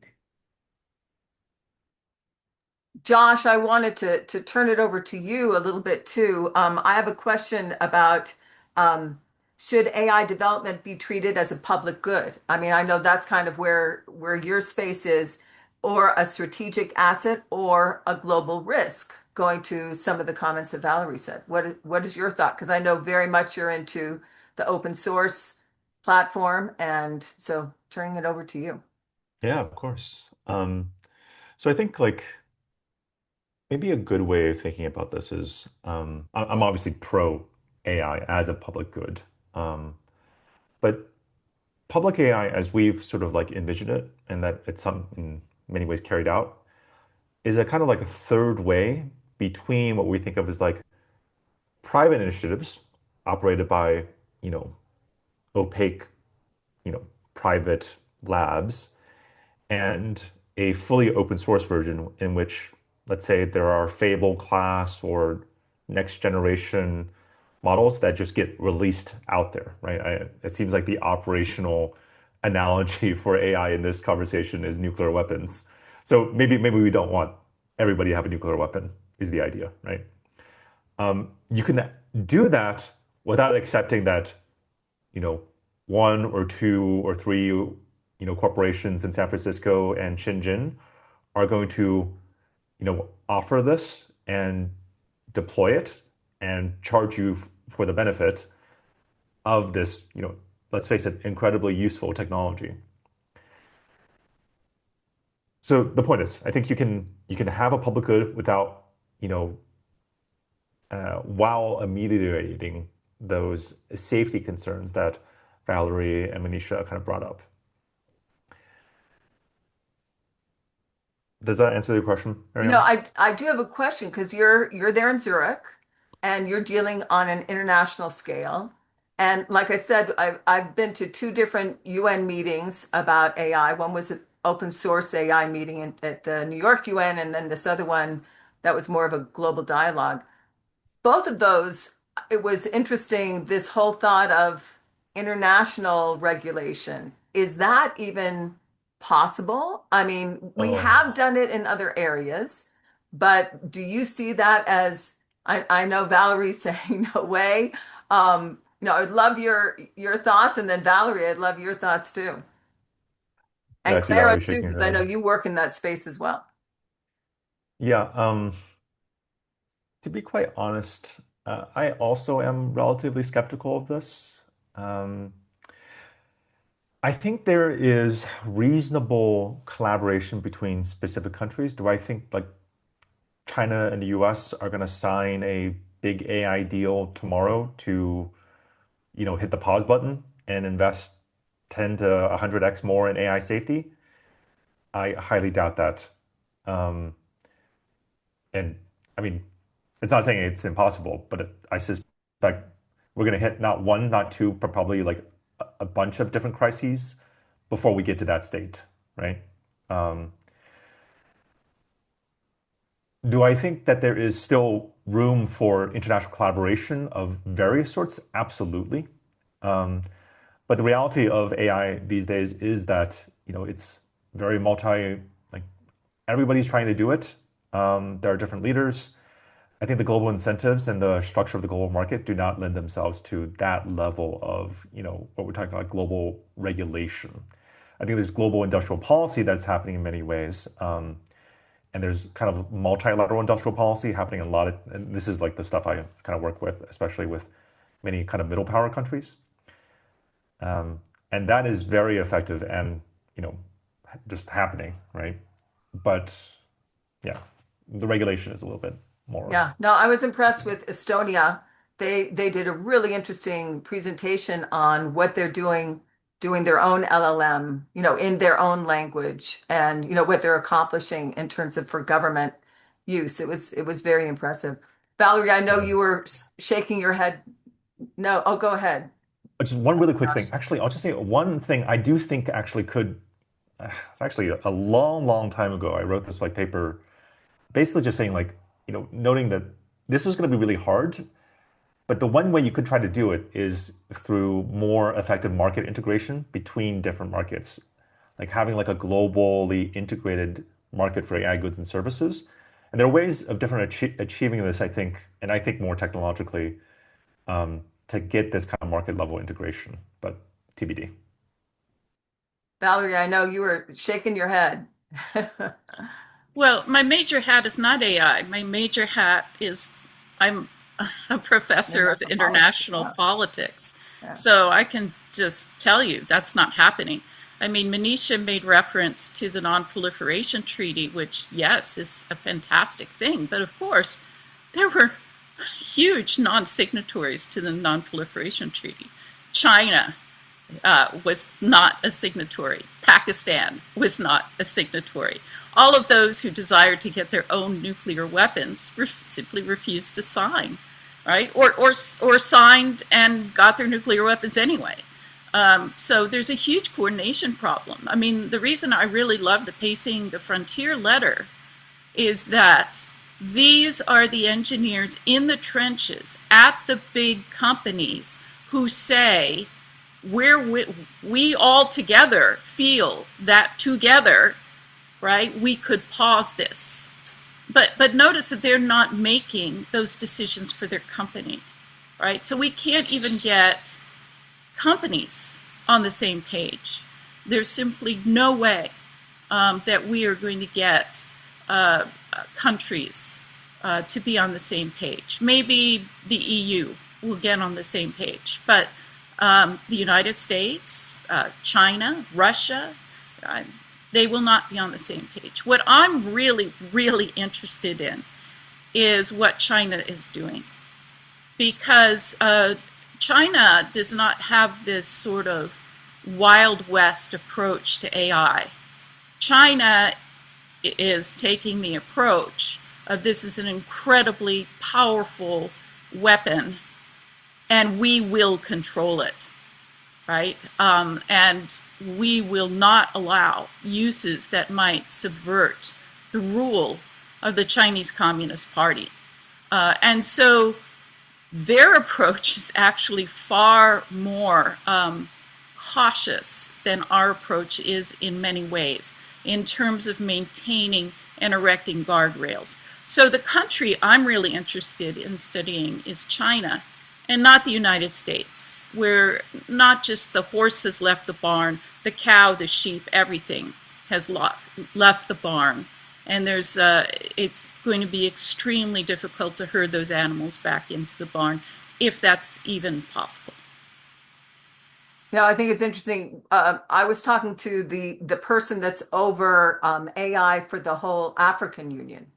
Josh, I wanted to turn it over to you a little bit too. I have a question about should AI development be treated as a public good? I mean, I know that's kind of where your space is, or a strategic asset, or a global risk. Going to some of the comments that Valerie said. What is your thought? Because I know very much you're into the open source platform, and so turning it over to you. Yeah, of course. So I think like maybe a good way of thinking about this is I'm obviously pro AI as a public good. But public AI, as we've sort of like envisioned it, and that it's some in many ways carried out, is a kind of like a third way between what we think of as like private initiatives operated by, you know, opaque, you know, private labs and a fully open source version in which, let's say, there are Fable class or next generation models that just get released out there, right? It seems like the operational analogy for AI in this conversation is nuclear weapons. So maybe we don't want everybody to have a nuclear weapon, is the idea, right? You can do that without accepting that, you know, one or two or three, corporations in San Francisco and Shenzhen are going to, offer this and deploy it and charge you for the benefit of this, let's face it, incredibly useful technology. So the point is, I think you can have a public good without, while ameliorating those safety concerns that Valerie and Manisha kind of brought up. Does that answer your question, Ariana? I do have a question because you're there in Zurich and you're dealing on an international scale. And like I said, I've been to two different UN meetings about AI. One was an open source AI meeting at the New York UN, and then this other one that was more of a global dialogue. Both of those, it was interesting, this whole thought of international regulation. Is that even possible? I mean, we have Oh, done it in other areas, but do you see that as, I know Valerie's saying no way. I'd love your thoughts, and then Valerie, I'd love your thoughts too. yeah, And I see Clara Valerie too, shaking because her I know head. you work in that space as well. Yeah, to be quite honest, I also am relatively skeptical of this. Um, I think there is reasonable collaboration between specific countries. Do I think like China and the US are going to sign a big AI deal tomorrow to, hit the pause button and invest 10 to 100x more in AI safety? I highly doubt that. Um, and I mean, it's not saying it's impossible, but I suspect we're going to hit not one, not two, but probably like a bunch of different crises before we get to that state, right? Um, Do I think that there is still room for international collaboration of various sorts? Absolutely. Um, but the reality of AI these days is that, it's very like everybody's trying to do it. There are different leaders. I think the global incentives and the structure of the global market do not lend themselves to that level of, what we're talking about, global regulation. I think there's global industrial policy that's happening in many ways. And there's kind of multilateral industrial policy happening in a lot of, and this is like the stuff I kind of work with, especially with many kind of middle power countries. And that is very effective and, just happening, right? But yeah, the regulation is a little bit more. Yeah, no, I was impressed with Estonia. They did a really interesting presentation on what they're doing their own LLM, in their own language, and what they're accomplishing in terms of for government use. It was very impressive. Valerie, I know Yeah. you were shaking your head. No, oh, go ahead. Just one really quick thing. Gosh. Actually, I'll just say one thing I do think actually could. It's actually a long, long time ago. I wrote this like paper, basically just saying like, noting that this is going to be really hard, but the one way you could try to do it is through more effective market integration between different markets, like having like a globally integrated market for AI goods and services. And there are ways of different achieving this, I think, and I think more technologically, to get this kind of market level integration, but TBD. Valerie, I know you were shaking your head. Well, my major hat is not AI. My major hat is I'm a professor of International policy. international Yeah, politics. yeah. So I can just tell you that's not happening. I mean, Manisha made reference to the Non-Proliferation Treaty, which, yes, is a fantastic thing. But of course, there were huge non-signatories to the Non-Proliferation Treaty. China was not a signatory. Pakistan was not a signatory. All of those who desired to get their own nuclear weapons simply refused to sign, right? Or signed and got their nuclear weapons anyway. So there's a huge coordination problem. I mean, the reason I really love the Pacing the Frontier letter is that these are the engineers in the trenches at the big companies who say, we all together feel that together, right, we could pause this. But notice that they're not making those decisions for their company, right? So we can't even get companies on the same page. There's simply no way that we are going to get countries to be on the same page. Maybe the EU will get on the same page, but the United States, China, Russia, they will not be on the same page. What I'm really, really interested in is what China is doing. Because China does not have this sort of Wild West approach to AI. China is taking the approach of this is an incredibly powerful weapon and we will control it, right? And we will not allow uses that might subvert the rule of the Chinese Communist Party. And so their approach is actually far more cautious than our approach is in many ways in terms of maintaining and erecting guardrails. So the country I'm really interested in studying is China and not the United States, where not just the horse has left the barn, the cow, the sheep, everything has left the barn. And it's going to be extremely difficult to herd those animals back into the barn, if that's even possible. No, I think it's interesting. I was talking to the person that's over AI for the whole African Union.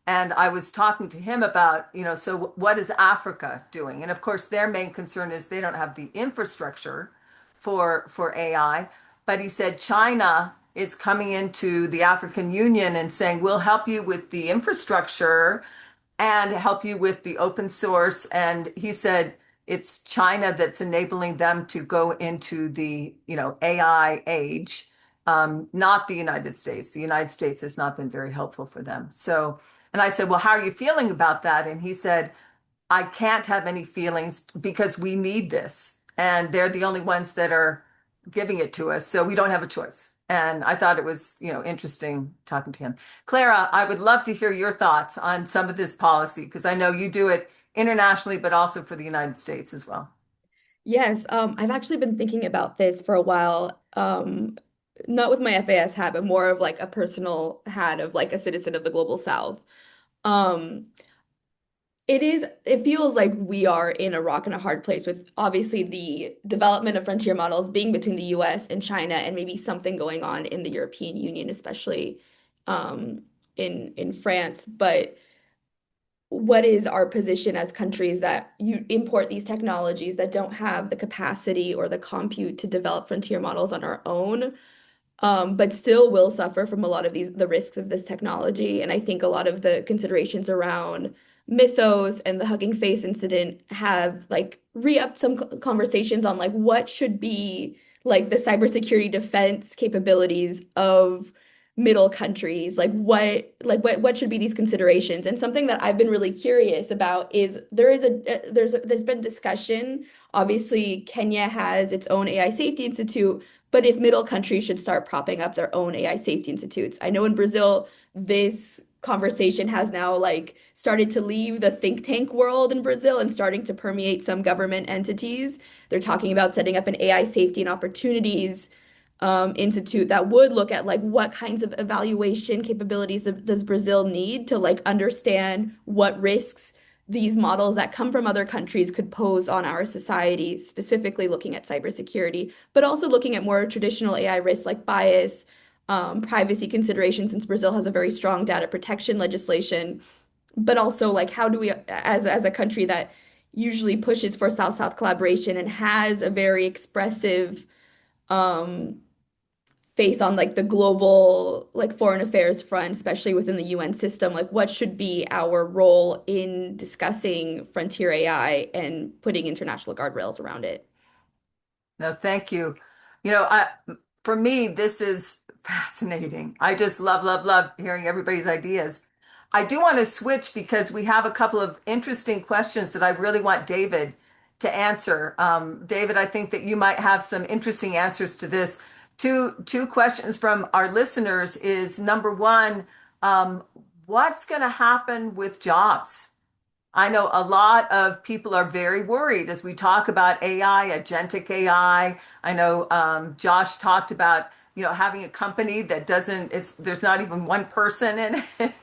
And I was talking to him about, so what is Africa doing? And of course, their main concern is they don't have the infrastructure for AI. But he said China is coming into the African Union and saying, we'll help you with the infrastructure and help you with the open source. And he said it's China that's enabling them to go into the, AI age. not the United States. The United States has not been very helpful for them. So, and I said, well, how are you feeling about that? And he said, I can't have any feelings because we need this. And they're the only ones that are giving it to us. So we don't have a choice. And I thought it was, interesting talking to him. Clara, I would love to hear your thoughts on some of this policy because I know you do it internationally, but also for the United States as well. Yes, I've actually been thinking about this for a while. Not with my FAS hat, but more of like a personal hat of like a citizen of the global South. Um, it feels like we are in a rock and a hard place with obviously the development of frontier models being between the US and China and maybe something going on in the European Union, especially um, in France. But what is our position as countries that you import these technologies that don't have the capacity or the compute to develop frontier models on our own? But still will suffer from a lot of the risks of this technology. And I think a lot of the considerations around Mythos and the Hugging Face incident have like re-upped some conversations on like what should be like the cybersecurity defense capabilities of middle countries, like what should be these considerations. And something that I've been really curious about is there's been discussion. Obviously, Kenya has its own AI safety institute, but if middle countries should start propping up their own AI safety institutes. I know in Brazil, this conversation has now like started to leave the think tank world in Brazil and starting to permeate some government entities. They're talking about setting up an AI safety and opportunities institute that would look at like what kinds of evaluation capabilities does Brazil need to like understand what risks these models that come from other countries could pose on our society, specifically looking at cybersecurity, but also looking at more traditional AI risks like bias, privacy considerations, since Brazil has a very strong data protection legislation, but also like how do we, as a country that usually pushes for South-South collaboration and has a very expressive um, face on like the global like foreign affairs front, especially within the UN system, like what should be our role in discussing frontier AI and putting international guardrails around it? No, thank you. For me, this is fascinating. I just love, love, love hearing everybody's ideas. I do want to switch because we have a couple of interesting questions that I really want David to answer. David, I think that you might have some interesting answers to this. Two questions from our listeners is number one, what's going to happen with jobs? I know a lot of people are very worried as we talk about AI, agentic AI. I know Josh talked about, having a company that there's not even one person in it.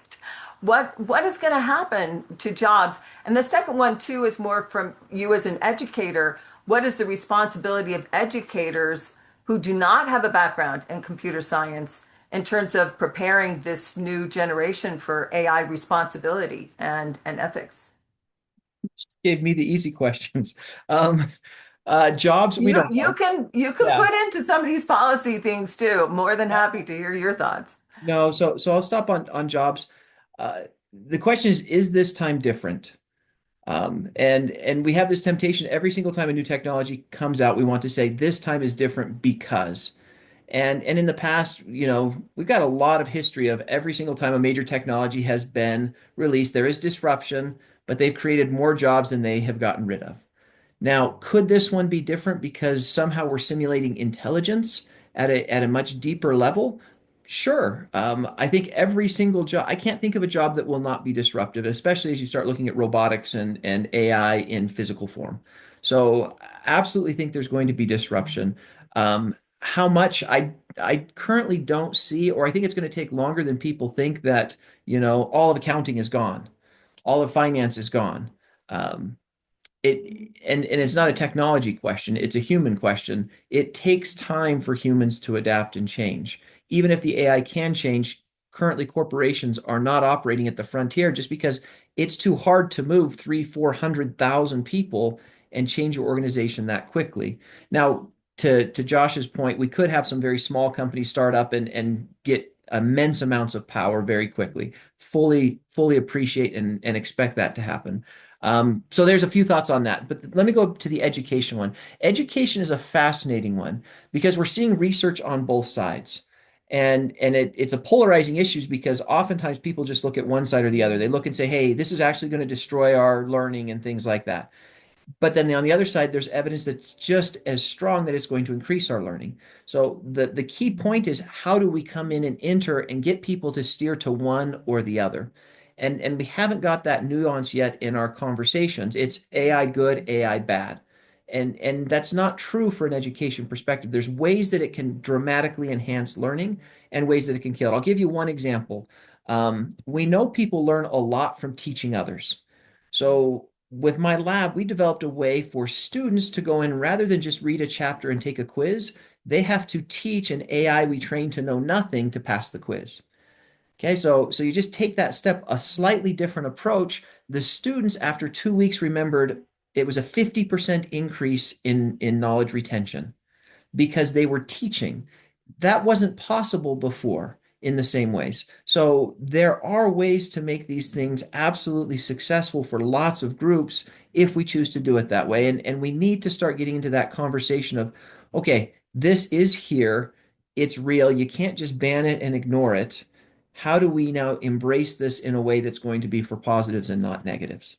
What is going to happen to jobs? And the second one too is more from you as an educator. What is the responsibility of educators who do not have a background in computer science in terms of preparing this new generation for AI responsibility and ethics? Gave me the easy questions. Um, Jobs, we You don't you know. can you can Yeah. put into some of these policy things too. More than happy to hear your thoughts. No, so I'll stop on jobs. The question is this time different? And we have this temptation every single time a new technology comes out, we want to say this time is different because. And in the past, we've got a lot of history of every single time a major technology has been released, there is disruption, but they've created more jobs than they have gotten rid of. Now, could this one be different because somehow we're simulating intelligence at a much deeper level? Sure. I think every single job, I can't think of a job that will not be disruptive, especially as you start looking at robotics and AI in physical form. So, absolutely think there's going to be disruption. How much I currently don't see, or I think it's going to take longer than people think that, all of accounting is gone, all of finance is gone. Um, and it's not a technology question, it's a human question. It takes time for humans to adapt and change. Even if the AI can change, currently corporations are not operating at the frontier just because it's too hard to move 400,000 people and change your organization that quickly. Now, to Josh's point, we could have some very small companies start up and get immense amounts of power very quickly. Fully appreciate and expect that to happen. So there's a few thoughts on that, but let me go to the education one. Education is a fascinating one because we're seeing research on both sides. And it's a polarizing issue because oftentimes people just look at one side or the other. They look and say, hey, this is actually going to destroy our learning and things like that. But then on the other side, there's evidence that's just as strong that it's going to increase our learning. So the key point is, how do we come in and enter and get people to steer to one or the other? And we haven't got that nuance yet in our conversations. It's AI good, AI bad. And that's not true for an education perspective. There's ways that it can dramatically enhance learning and ways that it can kill it. I'll give you one example. We know people learn a lot from teaching others. So with my lab, we developed a way for students to go in rather than just read a chapter and take a quiz. They have to teach an AI we trained to know nothing to pass the quiz. Okay, so you just take that step, a slightly different approach. The students, after 2 weeks, remembered it was a 50% increase in knowledge retention because they were teaching. That wasn't possible before in the same ways. So there are ways to make these things absolutely successful for lots of groups if we choose to do it that way. And we need to start getting into that conversation of, okay, this is here, it's real. You can't just ban it and ignore it. How do we now embrace this in a way that's going to be for positives and not negatives?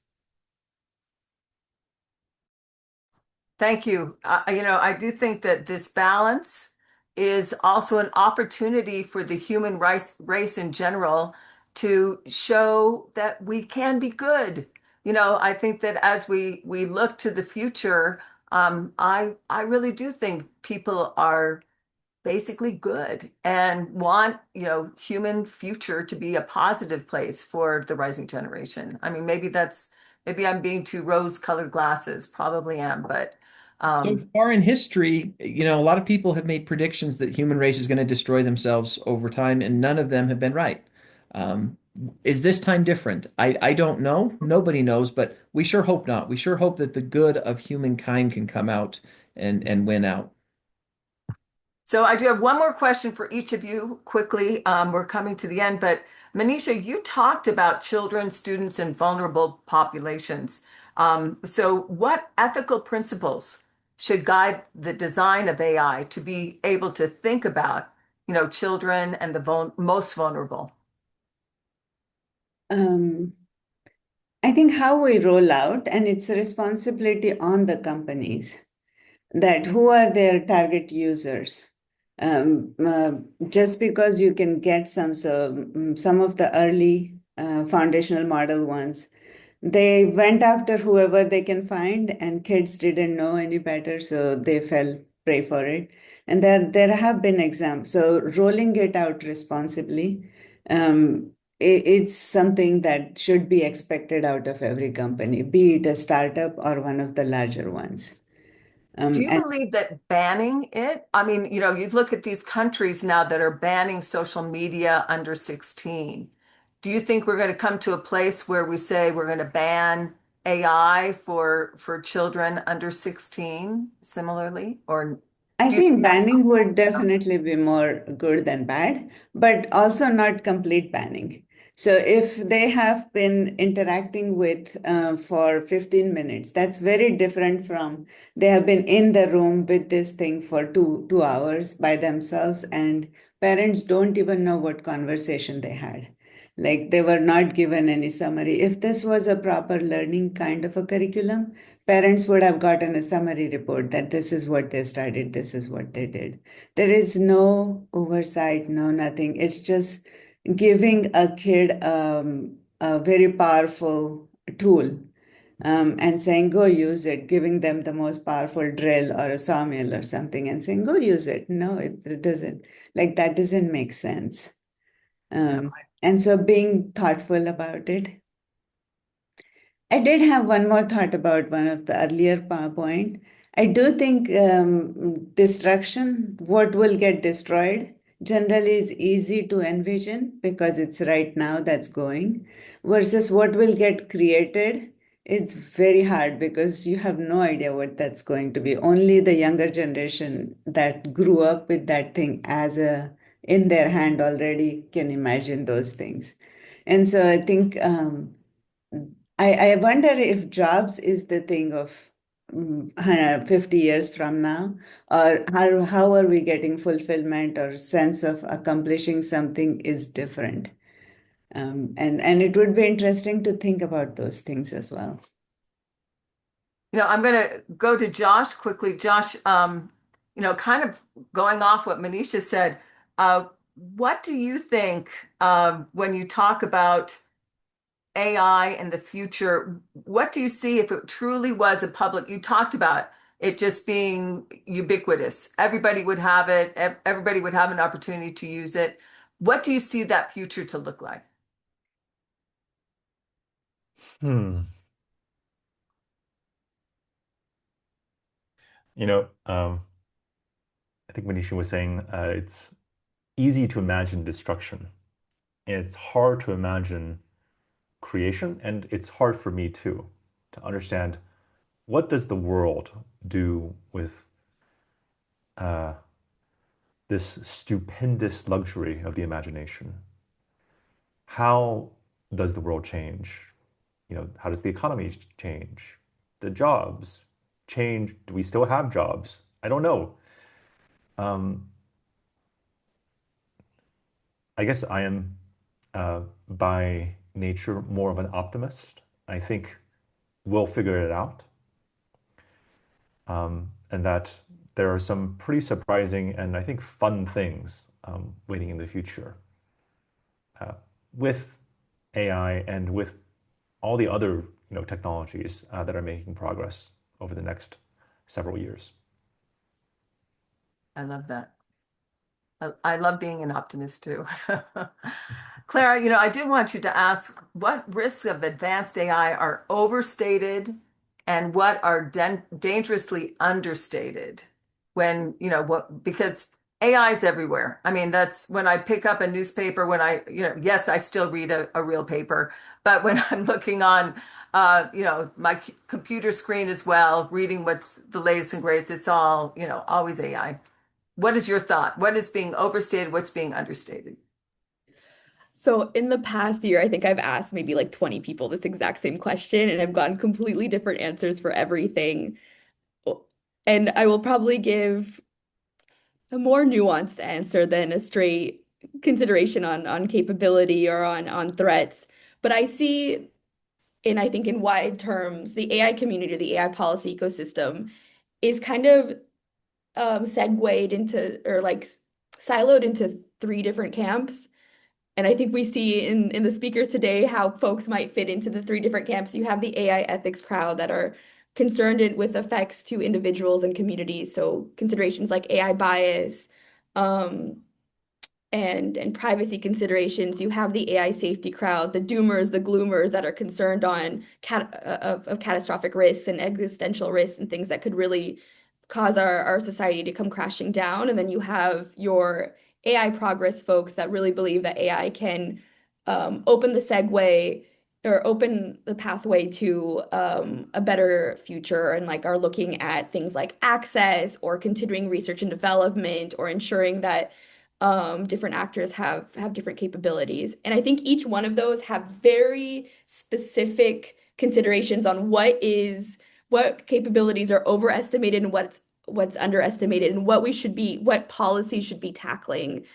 Thank you. I do think that this balance is also an opportunity for the human race in general to show that we can be good. I think that as we look to the future, I really do think people are basically good and want, human future to be a positive place for the rising generation. I mean, maybe I'm being too rose-colored glasses, probably am, but So um, far in history, a lot of people have made predictions that human race is going to destroy themselves over time, and none of them have been right. Um, is this time different? I don't know. Nobody knows, but we sure hope not. We sure hope that the good of humankind can come out and win out. So I do have one more question for each of you quickly. We're coming to the end, but Manisha, you talked about children, students, and vulnerable populations. So what ethical principles should guide the design of AI to be able to think about, children and the most vulnerable? Um, I think how we roll out, and it's a responsibility on the companies, that who are their target users. Um, uh, just because you can get some of the early foundational model ones, they went after whoever they can find, and kids didn't know any better, so they fell prey for it. And there have been examples. So rolling it out responsibly, um, it's something that should be expected out of every company, be it a startup or one of the larger ones. Do you And believe that banning it? I mean, you look at these countries now that are banning social media under 16. Do you think we're going to come to a place where we say we're going to ban AI for children under 16 similarly? Or I do you think think that's banning would definitely be more good than bad, but also not complete banning. So if they have been interacting with for 15 minutes, that's very different from they have been in the room with this thing for two hours by themselves, and parents don't even know what conversation they had. Like they were not given any summary. If this was a proper learning kind of a curriculum, parents would have gotten a summary report that this is what they studied, this is what they did. There is no oversight, no nothing. It's just giving a kid a very powerful tool, and saying, go use it, giving them the most powerful drill or a sawmill or something and saying, go use it. No, it doesn't. Like that doesn't make sense. And so being thoughtful about it. I did have one more thought about one of the earlier PowerPoint. I do think destruction, what will get destroyed, generally is easy to envision because it's right now that's going, versus what will get created. It's very hard because you have no idea what that's going to be. Only the younger generation that grew up with that thing as a in their hand already can imagine those things. And so I think I wonder if jobs is the thing of 50 years from now? Or how are we getting fulfillment or sense of accomplishing something is different? And it would be interesting to think about those things as well. I'm going to go to Josh quickly. Josh, kind of going off what Manisha said, what do you think when you talk about AI in the future? What do you see if it truly was a public? You talked about it just being ubiquitous. Everybody would have it. Everybody would have an opportunity to use it. What do you see that future to look like? Hmm. You know, I think Manisha was saying it's easy to imagine destruction. It's hard to imagine creation, and it's hard for me too to understand what does the world do with uh, this stupendous luxury of the imagination? How does the world change? How does the economy change? The jobs change? Do we still have jobs? I don't know. Um, I guess I am by nature more of an optimist. I think we'll figure it out, and that there are some pretty surprising and I think fun things waiting in the future with AI and with all the other technologies that are making progress over the next several years. I love that. I love being an optimist too. Clara, I did want you to ask what risks of advanced AI are overstated and what are dangerously understated when, because AI is everywhere. I mean, that's when I pick up a newspaper, yes, I still read a real paper, but when I'm looking on, my computer screen as well, reading what's the latest and greatest, it's all, always AI. What is your thought? What is being overstated? What's being understated? So in the past year, I think I've asked maybe like 20 people this exact same question, and I've gotten completely different answers for everything. And I will probably give a more nuanced answer than a straight consideration on capability or on threats. But I see, and I think in wide terms, the AI community, the AI policy ecosystem is kind of segued into or like siloed into three different camps. And I think we see in the speakers today how folks might fit into the three different camps. You have the AI ethics crowd that are concerned with effects to individuals and communities. So considerations like AI bias, um, and privacy considerations. You have the AI safety crowd, the doomers, the gloomers that are concerned on of catastrophic risks and existential risks and things that could really cause our society to come crashing down. And then you have your AI progress folks that really believe that AI can open the segue or open the pathway to a better future and like are looking at things like access or continuing research and development or ensuring that different actors have different capabilities. And I think each one of those have very specific considerations on what capabilities are overestimated and what's underestimated and what policy should be tackling.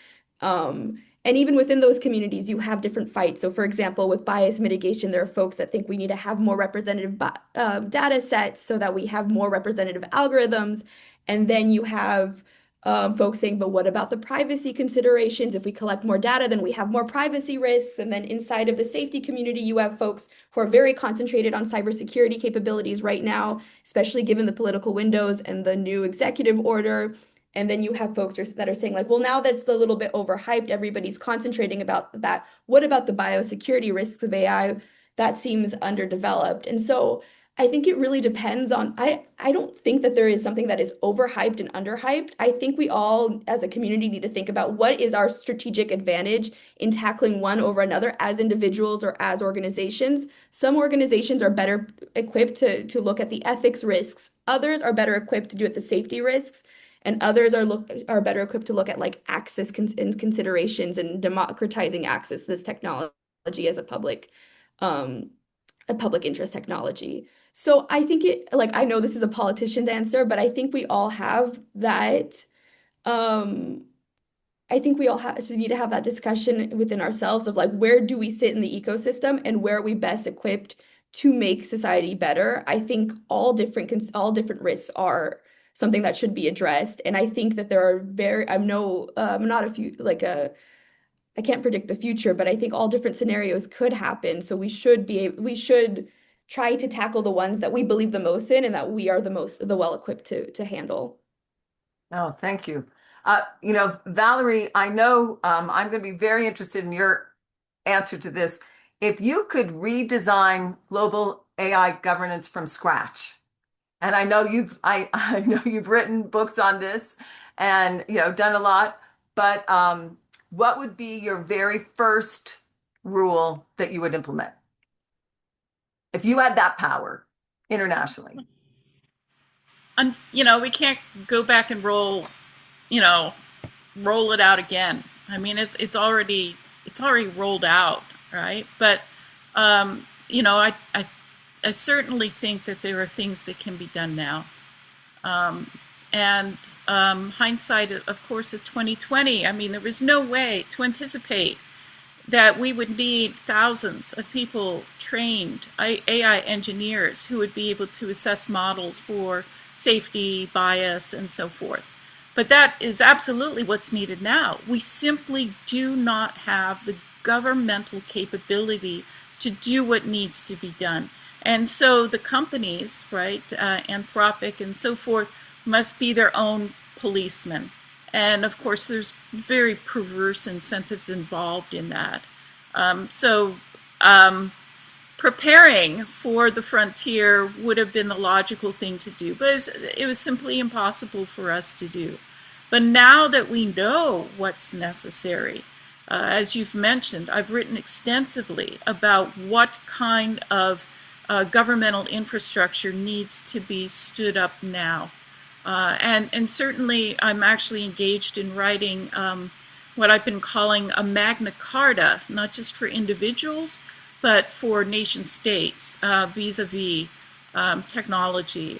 And even within those communities, you have different fights. So, for example, with bias mitigation, there are folks that think we need to have more representative data sets so that we have more representative algorithms. And then you have folks saying, but what about the privacy considerations? If we collect more data, then we have more privacy risks. And then inside of the safety community, you have folks who are very concentrated on cybersecurity capabilities right now, especially given the political windows and the new executive order. And then you have folks that are saying, like, well, now that's a little bit overhyped. Everybody's concentrating about that. What about the biosecurity risks of AI? That seems underdeveloped. And so I think it really depends on, I don't think that there is something that is overhyped and underhyped. I think we all as a community need to think about what is our strategic advantage in tackling one over another as individuals or as organizations. Some organizations are better equipped to look at the ethics risks. Others are better equipped to do it the safety risks. And others are better equipped to look at like access and considerations and democratizing access to this technology as um, a public interest technology. So I think like, I know this is a politician's answer, but I think we all have that. Um, I think we all need to have that discussion within ourselves of like, where do we sit in the ecosystem and where are we best equipped to make society better? I think all different risks are something that should be addressed, and I think that there are I'm not a few like a I can't predict the future, but I think all different scenarios could happen. So we should try to tackle the ones that we believe the most in and that we are the well equipped to handle. Oh, thank you. Valerie, I know I'm going to be very interested in your answer to this. If you could redesign global AI governance from scratch, and I know you've written books on this and done a lot, but what would be your very first rule that you would implement if you had that power internationally? And we can't go back and you know, roll it out again. I mean, it's already rolled out, right? But I certainly think that there are things that can be done now. Um, and hindsight, of course, is 2020. I mean, there was no way to anticipate that we would need thousands of people trained AI engineers who would be able to assess models for safety, bias, and so forth. But that is absolutely what's needed now. We simply do not have the governmental capability to do what needs to be done. And so the companies, right, Anthropic and so forth, must be their own policemen. And of course, there's very perverse incentives involved in that. So preparing for the frontier would have been the logical thing to do, but it was simply impossible for us to do. But now that we know what's necessary, as you've mentioned, I've written extensively about what kind of governmental infrastructure needs to be stood up now. And certainly I'm actually engaged in writing what I've been calling a Magna Carta, not just for individuals, but for nation states vis-a-vis technology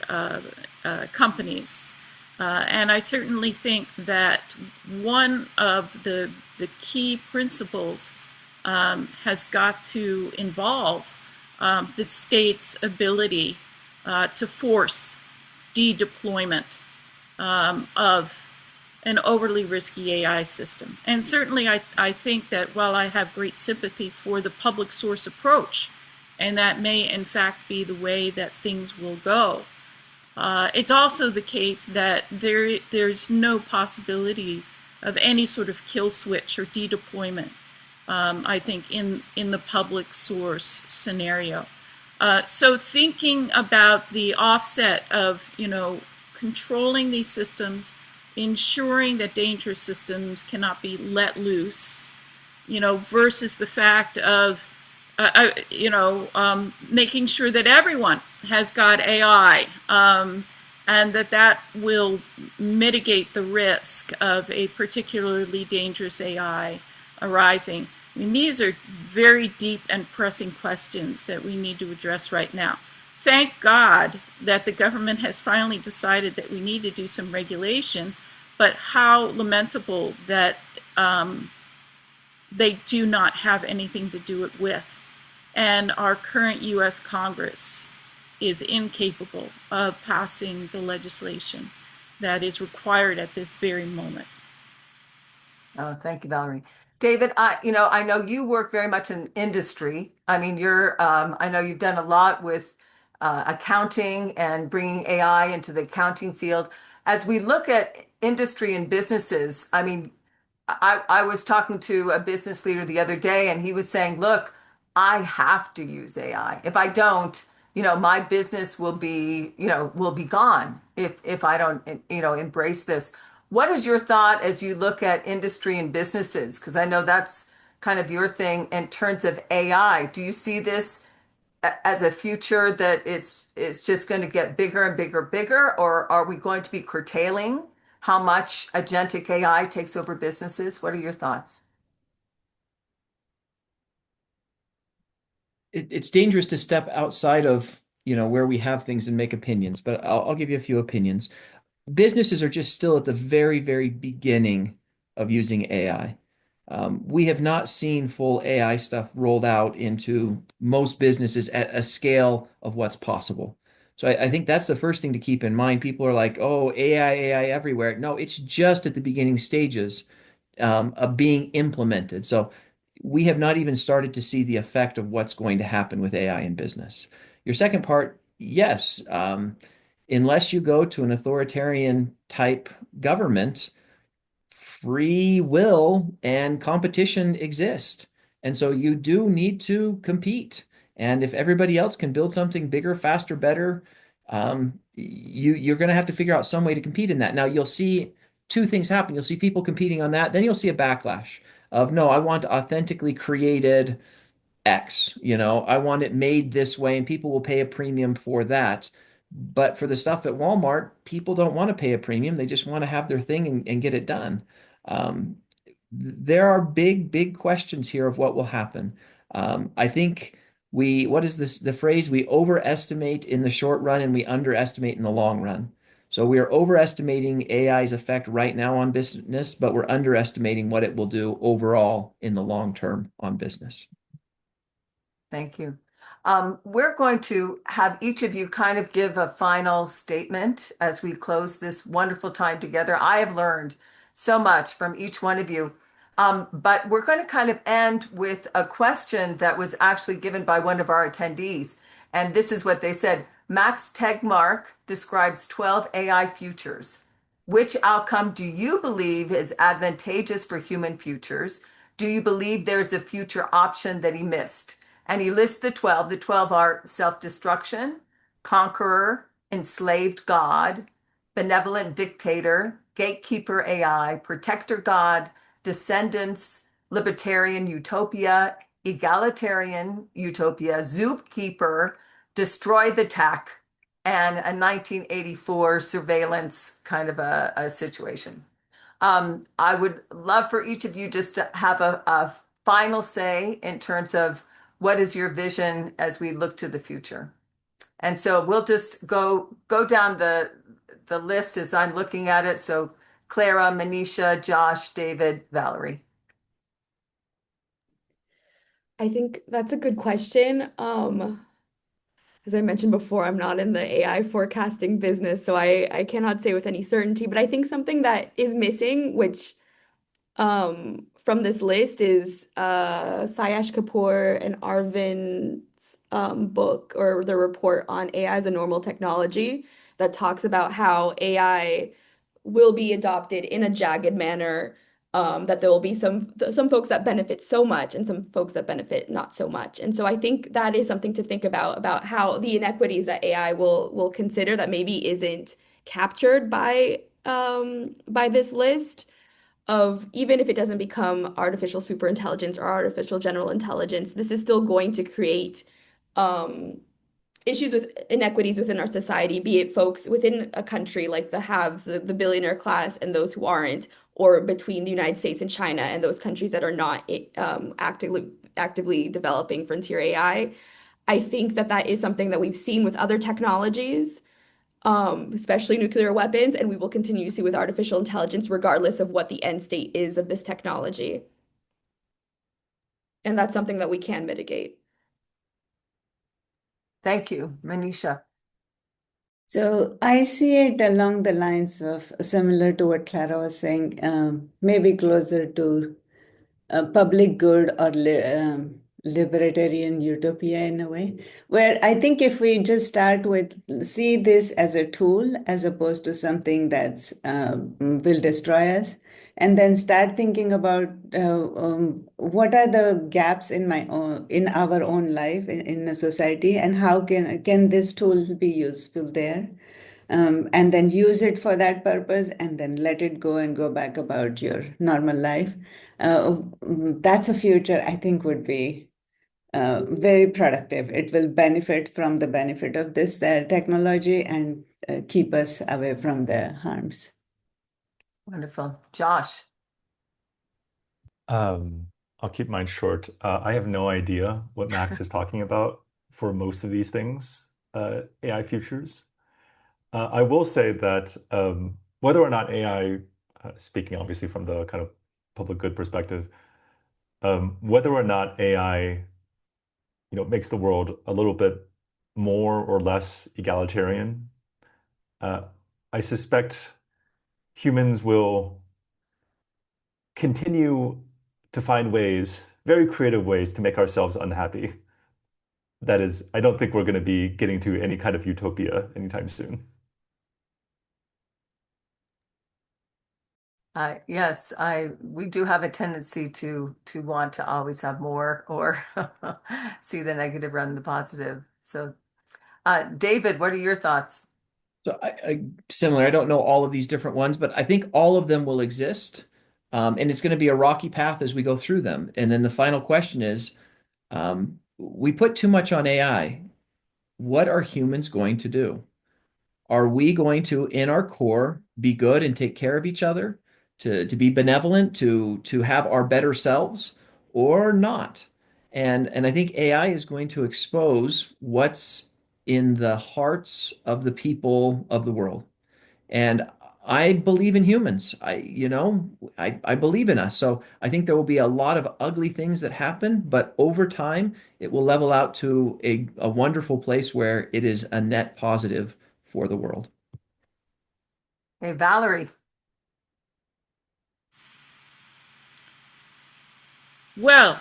companies. And I certainly think that one of the key principles has got to involve the state's ability to force de-deployment of an overly risky AI system. And certainly I think that while I have great sympathy for the public source approach, and that may in fact be the way that things will go, it's also the case that there's no possibility of any sort of kill switch or de-deployment, I think, in the public source scenario. So thinking about the offset of, controlling these systems, ensuring that dangerous systems cannot be let loose, versus the fact of, making sure that everyone has got AI, and that will mitigate the risk of a particularly dangerous AI arising. I mean, these are very deep and pressing questions that we need to address right now. Thank God that the government has finally decided that we need to do some regulation, but how lamentable that they do not have anything to do it with. And our current US Congress is incapable of passing the legislation that is required at this very moment. Oh, thank you, Valerie. David, I know you work very much in industry. I mean, I know you've done a lot with accounting and bringing AI into the accounting field. As we look at industry and businesses, I mean, I was talking to a business leader the other day, and he was saying, look, I have to use AI. If I don't, my business will be gone if I don't, embrace this. What is your thought as you look at industry and businesses? Because I know that's kind of your thing in terms of AI. Do you see this as a future that it's just going to get bigger and bigger, bigger, or are we going to be curtailing how much agentic AI takes over businesses? What are your thoughts? It's dangerous to step outside of where we have things and make opinions, but I'll give you a few opinions. Businesses are just still at the very, very beginning of using AI. We have not seen full AI stuff rolled out into most businesses at a scale of what's possible. So I think that's the first thing to keep in mind. People are like, oh, AI everywhere. No, it's just at the beginning stages of being implemented. So we have not even started to see the effect of what's going to happen with AI in business. Your second part, yes, unless you go to an authoritarian type government, free will and competition exist. And so you do need to compete. And if everybody else can build something bigger, faster, better, you're going to have to figure out some way to compete in that. Now you'll see two things happen. You'll see people competing on that. Then you'll see a backlash of, no, I want authentically created X, I want it made this way, and people will pay a premium for that. But for the stuff at Walmart, people don't want to pay a premium. They just want to have their thing and get it done. Um, there are big, big questions here of what will happen. I think what is this, the phrase? We overestimate in the short run and we underestimate in the long run. So we are overestimating AI's effect right now on business, but we're underestimating what it will do overall in the long term on business. Thank you. We're going to have each of you kind of give a final statement as we close this wonderful time together. I have learned so much from each one of you. But we're going to kind of end with a question that was actually given by one of our attendees. And this is what they said. Max Tegmark describes 12 AI futures. Which outcome do you believe is advantageous for human futures? Do you believe there's a future option that he missed? And he lists the 12. The 12 are self-destruction, conqueror, enslaved God, benevolent dictator, gatekeeper AI, protector God, descendants, libertarian utopia, egalitarian utopia, zookeeper, destroy the tech, and a 1984 surveillance kind of a situation. I would love for each of you just to have a final say in terms of what is your vision as we look to the future. And so we'll just go down the list as I'm looking at it. So Clara, Manisha, Josh, David, Valerie. I think that's a good question. As I mentioned before, I'm not in the AI forecasting business, so I cannot say with any certainty. But I think something that is missing, which from this list is Sayesh Kapoor and Arvind's book or the report on AI as a normal technology that talks about how AI will be adopted in a jagged manner, that there will be some folks that benefit so much and some folks that benefit not so much. And so I think that is something to think about how the inequities that AI will consider that maybe isn't captured by this list of even if it doesn't become artificial superintelligence or artificial general intelligence, this is still going to create issues with inequities within our society, be it folks within a country like the haves, the billionaire class, and those who aren't, or between the United States and China and those countries that are not actively developing frontier AI. I think that is something that we've seen with other technologies, especially nuclear weapons, and we will continue to see with artificial intelligence, regardless of what the end state is of this technology. And that's something that we can mitigate. Thank you, Manisha. So I see it along the lines of similar to what Clara was saying, maybe closer to a public good or libertarian utopia in a way, where I think if we just start with see this as a tool as opposed to something that's will destroy us, and then start thinking about what are the gaps in our own life in a society, and how can this tool be useful there. And then use it for that purpose and then let it go and go back about your normal life. That's a future I think would be very productive. It will benefit from the benefit of this technology and keep us away from the harms. Wonderful. Josh. I'll keep mine short. I have no idea what Max is talking about for most of these things. AI futures. I will say that whether or not AI, speaking obviously from the kind of public good perspective, whether or not AI, makes the world a little bit more or less egalitarian, uh, I suspect humans will continue to find ways, very creative ways, to make ourselves unhappy. That is, I don't think we're going to be getting to any kind of utopia anytime soon. Yes, we do have a tendency to want to always have more or see the negative rather than the positive. So, David, what are your thoughts? So similar. I don't know all of these different ones, but I think all of them will exist. And it's going to be a rocky path as we go through them. And then the final question is, we put too much on AI. What are humans going to do? Are we going to, in our core, be good and take care of each other, to be benevolent, to have our better selves, or not? And I think AI is going to expose what's in the hearts of the people of the world. And I believe in humans. I believe in us. So I think there will be a lot of ugly things that happen, but over time, it will level out to a wonderful place where it is a net positive for the world. Hey, Valerie. Well,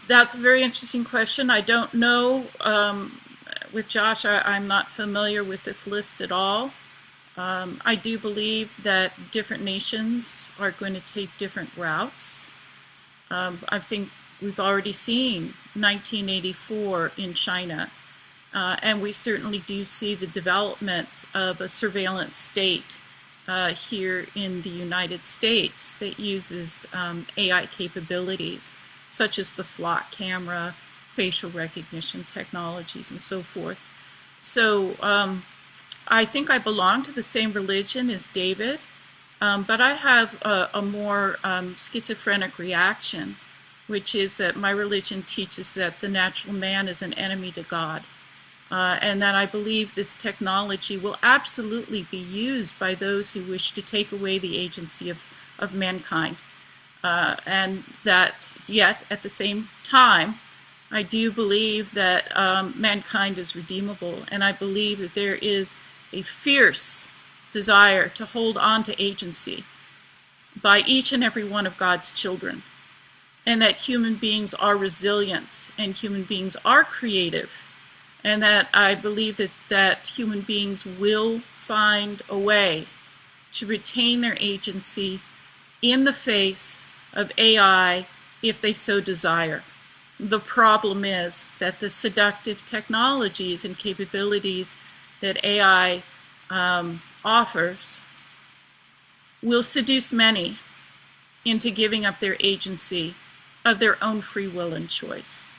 that's a very interesting question. I don't know. With Josh, I'm not familiar with this list at all. I do believe that different nations are going to take different routes. I think we've already seen 1984 in China, and we certainly do see the development of a surveillance state here in the United States that uses AI capabilities, such as the flock camera, facial recognition technologies, and so forth. So I think I belong to the same religion as David, but I have a more schizophrenic reaction, which is that my religion teaches that the natural man is an enemy to God. And that I believe this technology will absolutely be used by those who wish to take away the agency of mankind. And that yet, at the same time, I do believe that mankind is redeemable, and I believe that there is a fierce desire to hold on to agency by each and every one of God's children, and that human beings are resilient and human beings are creative, and that I believe that human beings will find a way to retain their agency in the face of AI if they so desire. The problem is that the seductive technologies and capabilities that AI offers will seduce many into giving up their agency of their own free will and choice.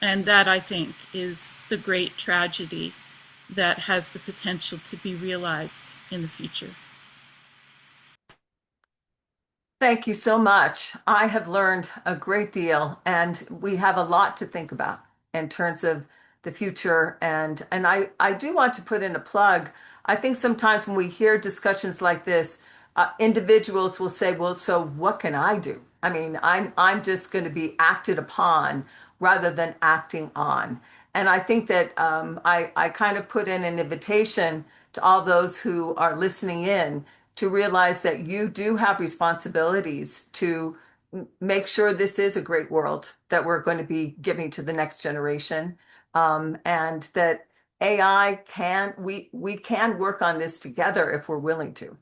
And that, I think, is the great tragedy that has the potential to be realized in the future. Thank you so much. I have learned a great deal, and we have a lot to think about in terms of the future. And I do want to put in a plug. I think sometimes when we hear discussions like this, individuals will say, "Well, so what can I do?" I mean, I'm just going to be acted upon rather than acting on. And I think that I kind of put in an invitation to all those who are listening in to realize that you do have responsibilities to make sure this is a great world that we're going to be giving to the next generation, and that AI we can work on this together if we're willing to.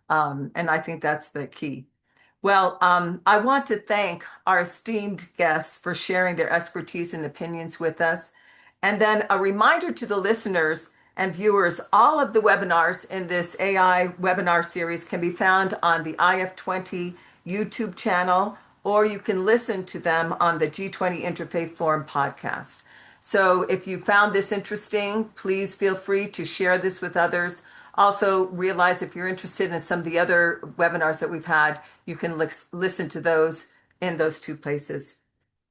And I think that's the key. Well, I want to thank our esteemed guests for sharing their expertise and opinions with us. And then a reminder to the listeners and viewers, all of the webinars in this AI webinar series can be found on the IF20 YouTube channel, or you can listen to them on the G20 Interfaith Forum podcast. So if you found this interesting, please feel free to share this with others. Also, realize if you're interested in some of the other webinars that we've had, you can listen to those in those two places.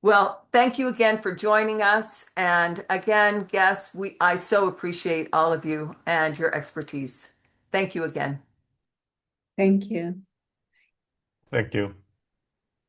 Well, thank you again for joining us. And again, guests, I so appreciate all of you and your expertise. Thank you again. Thank you. Thank you.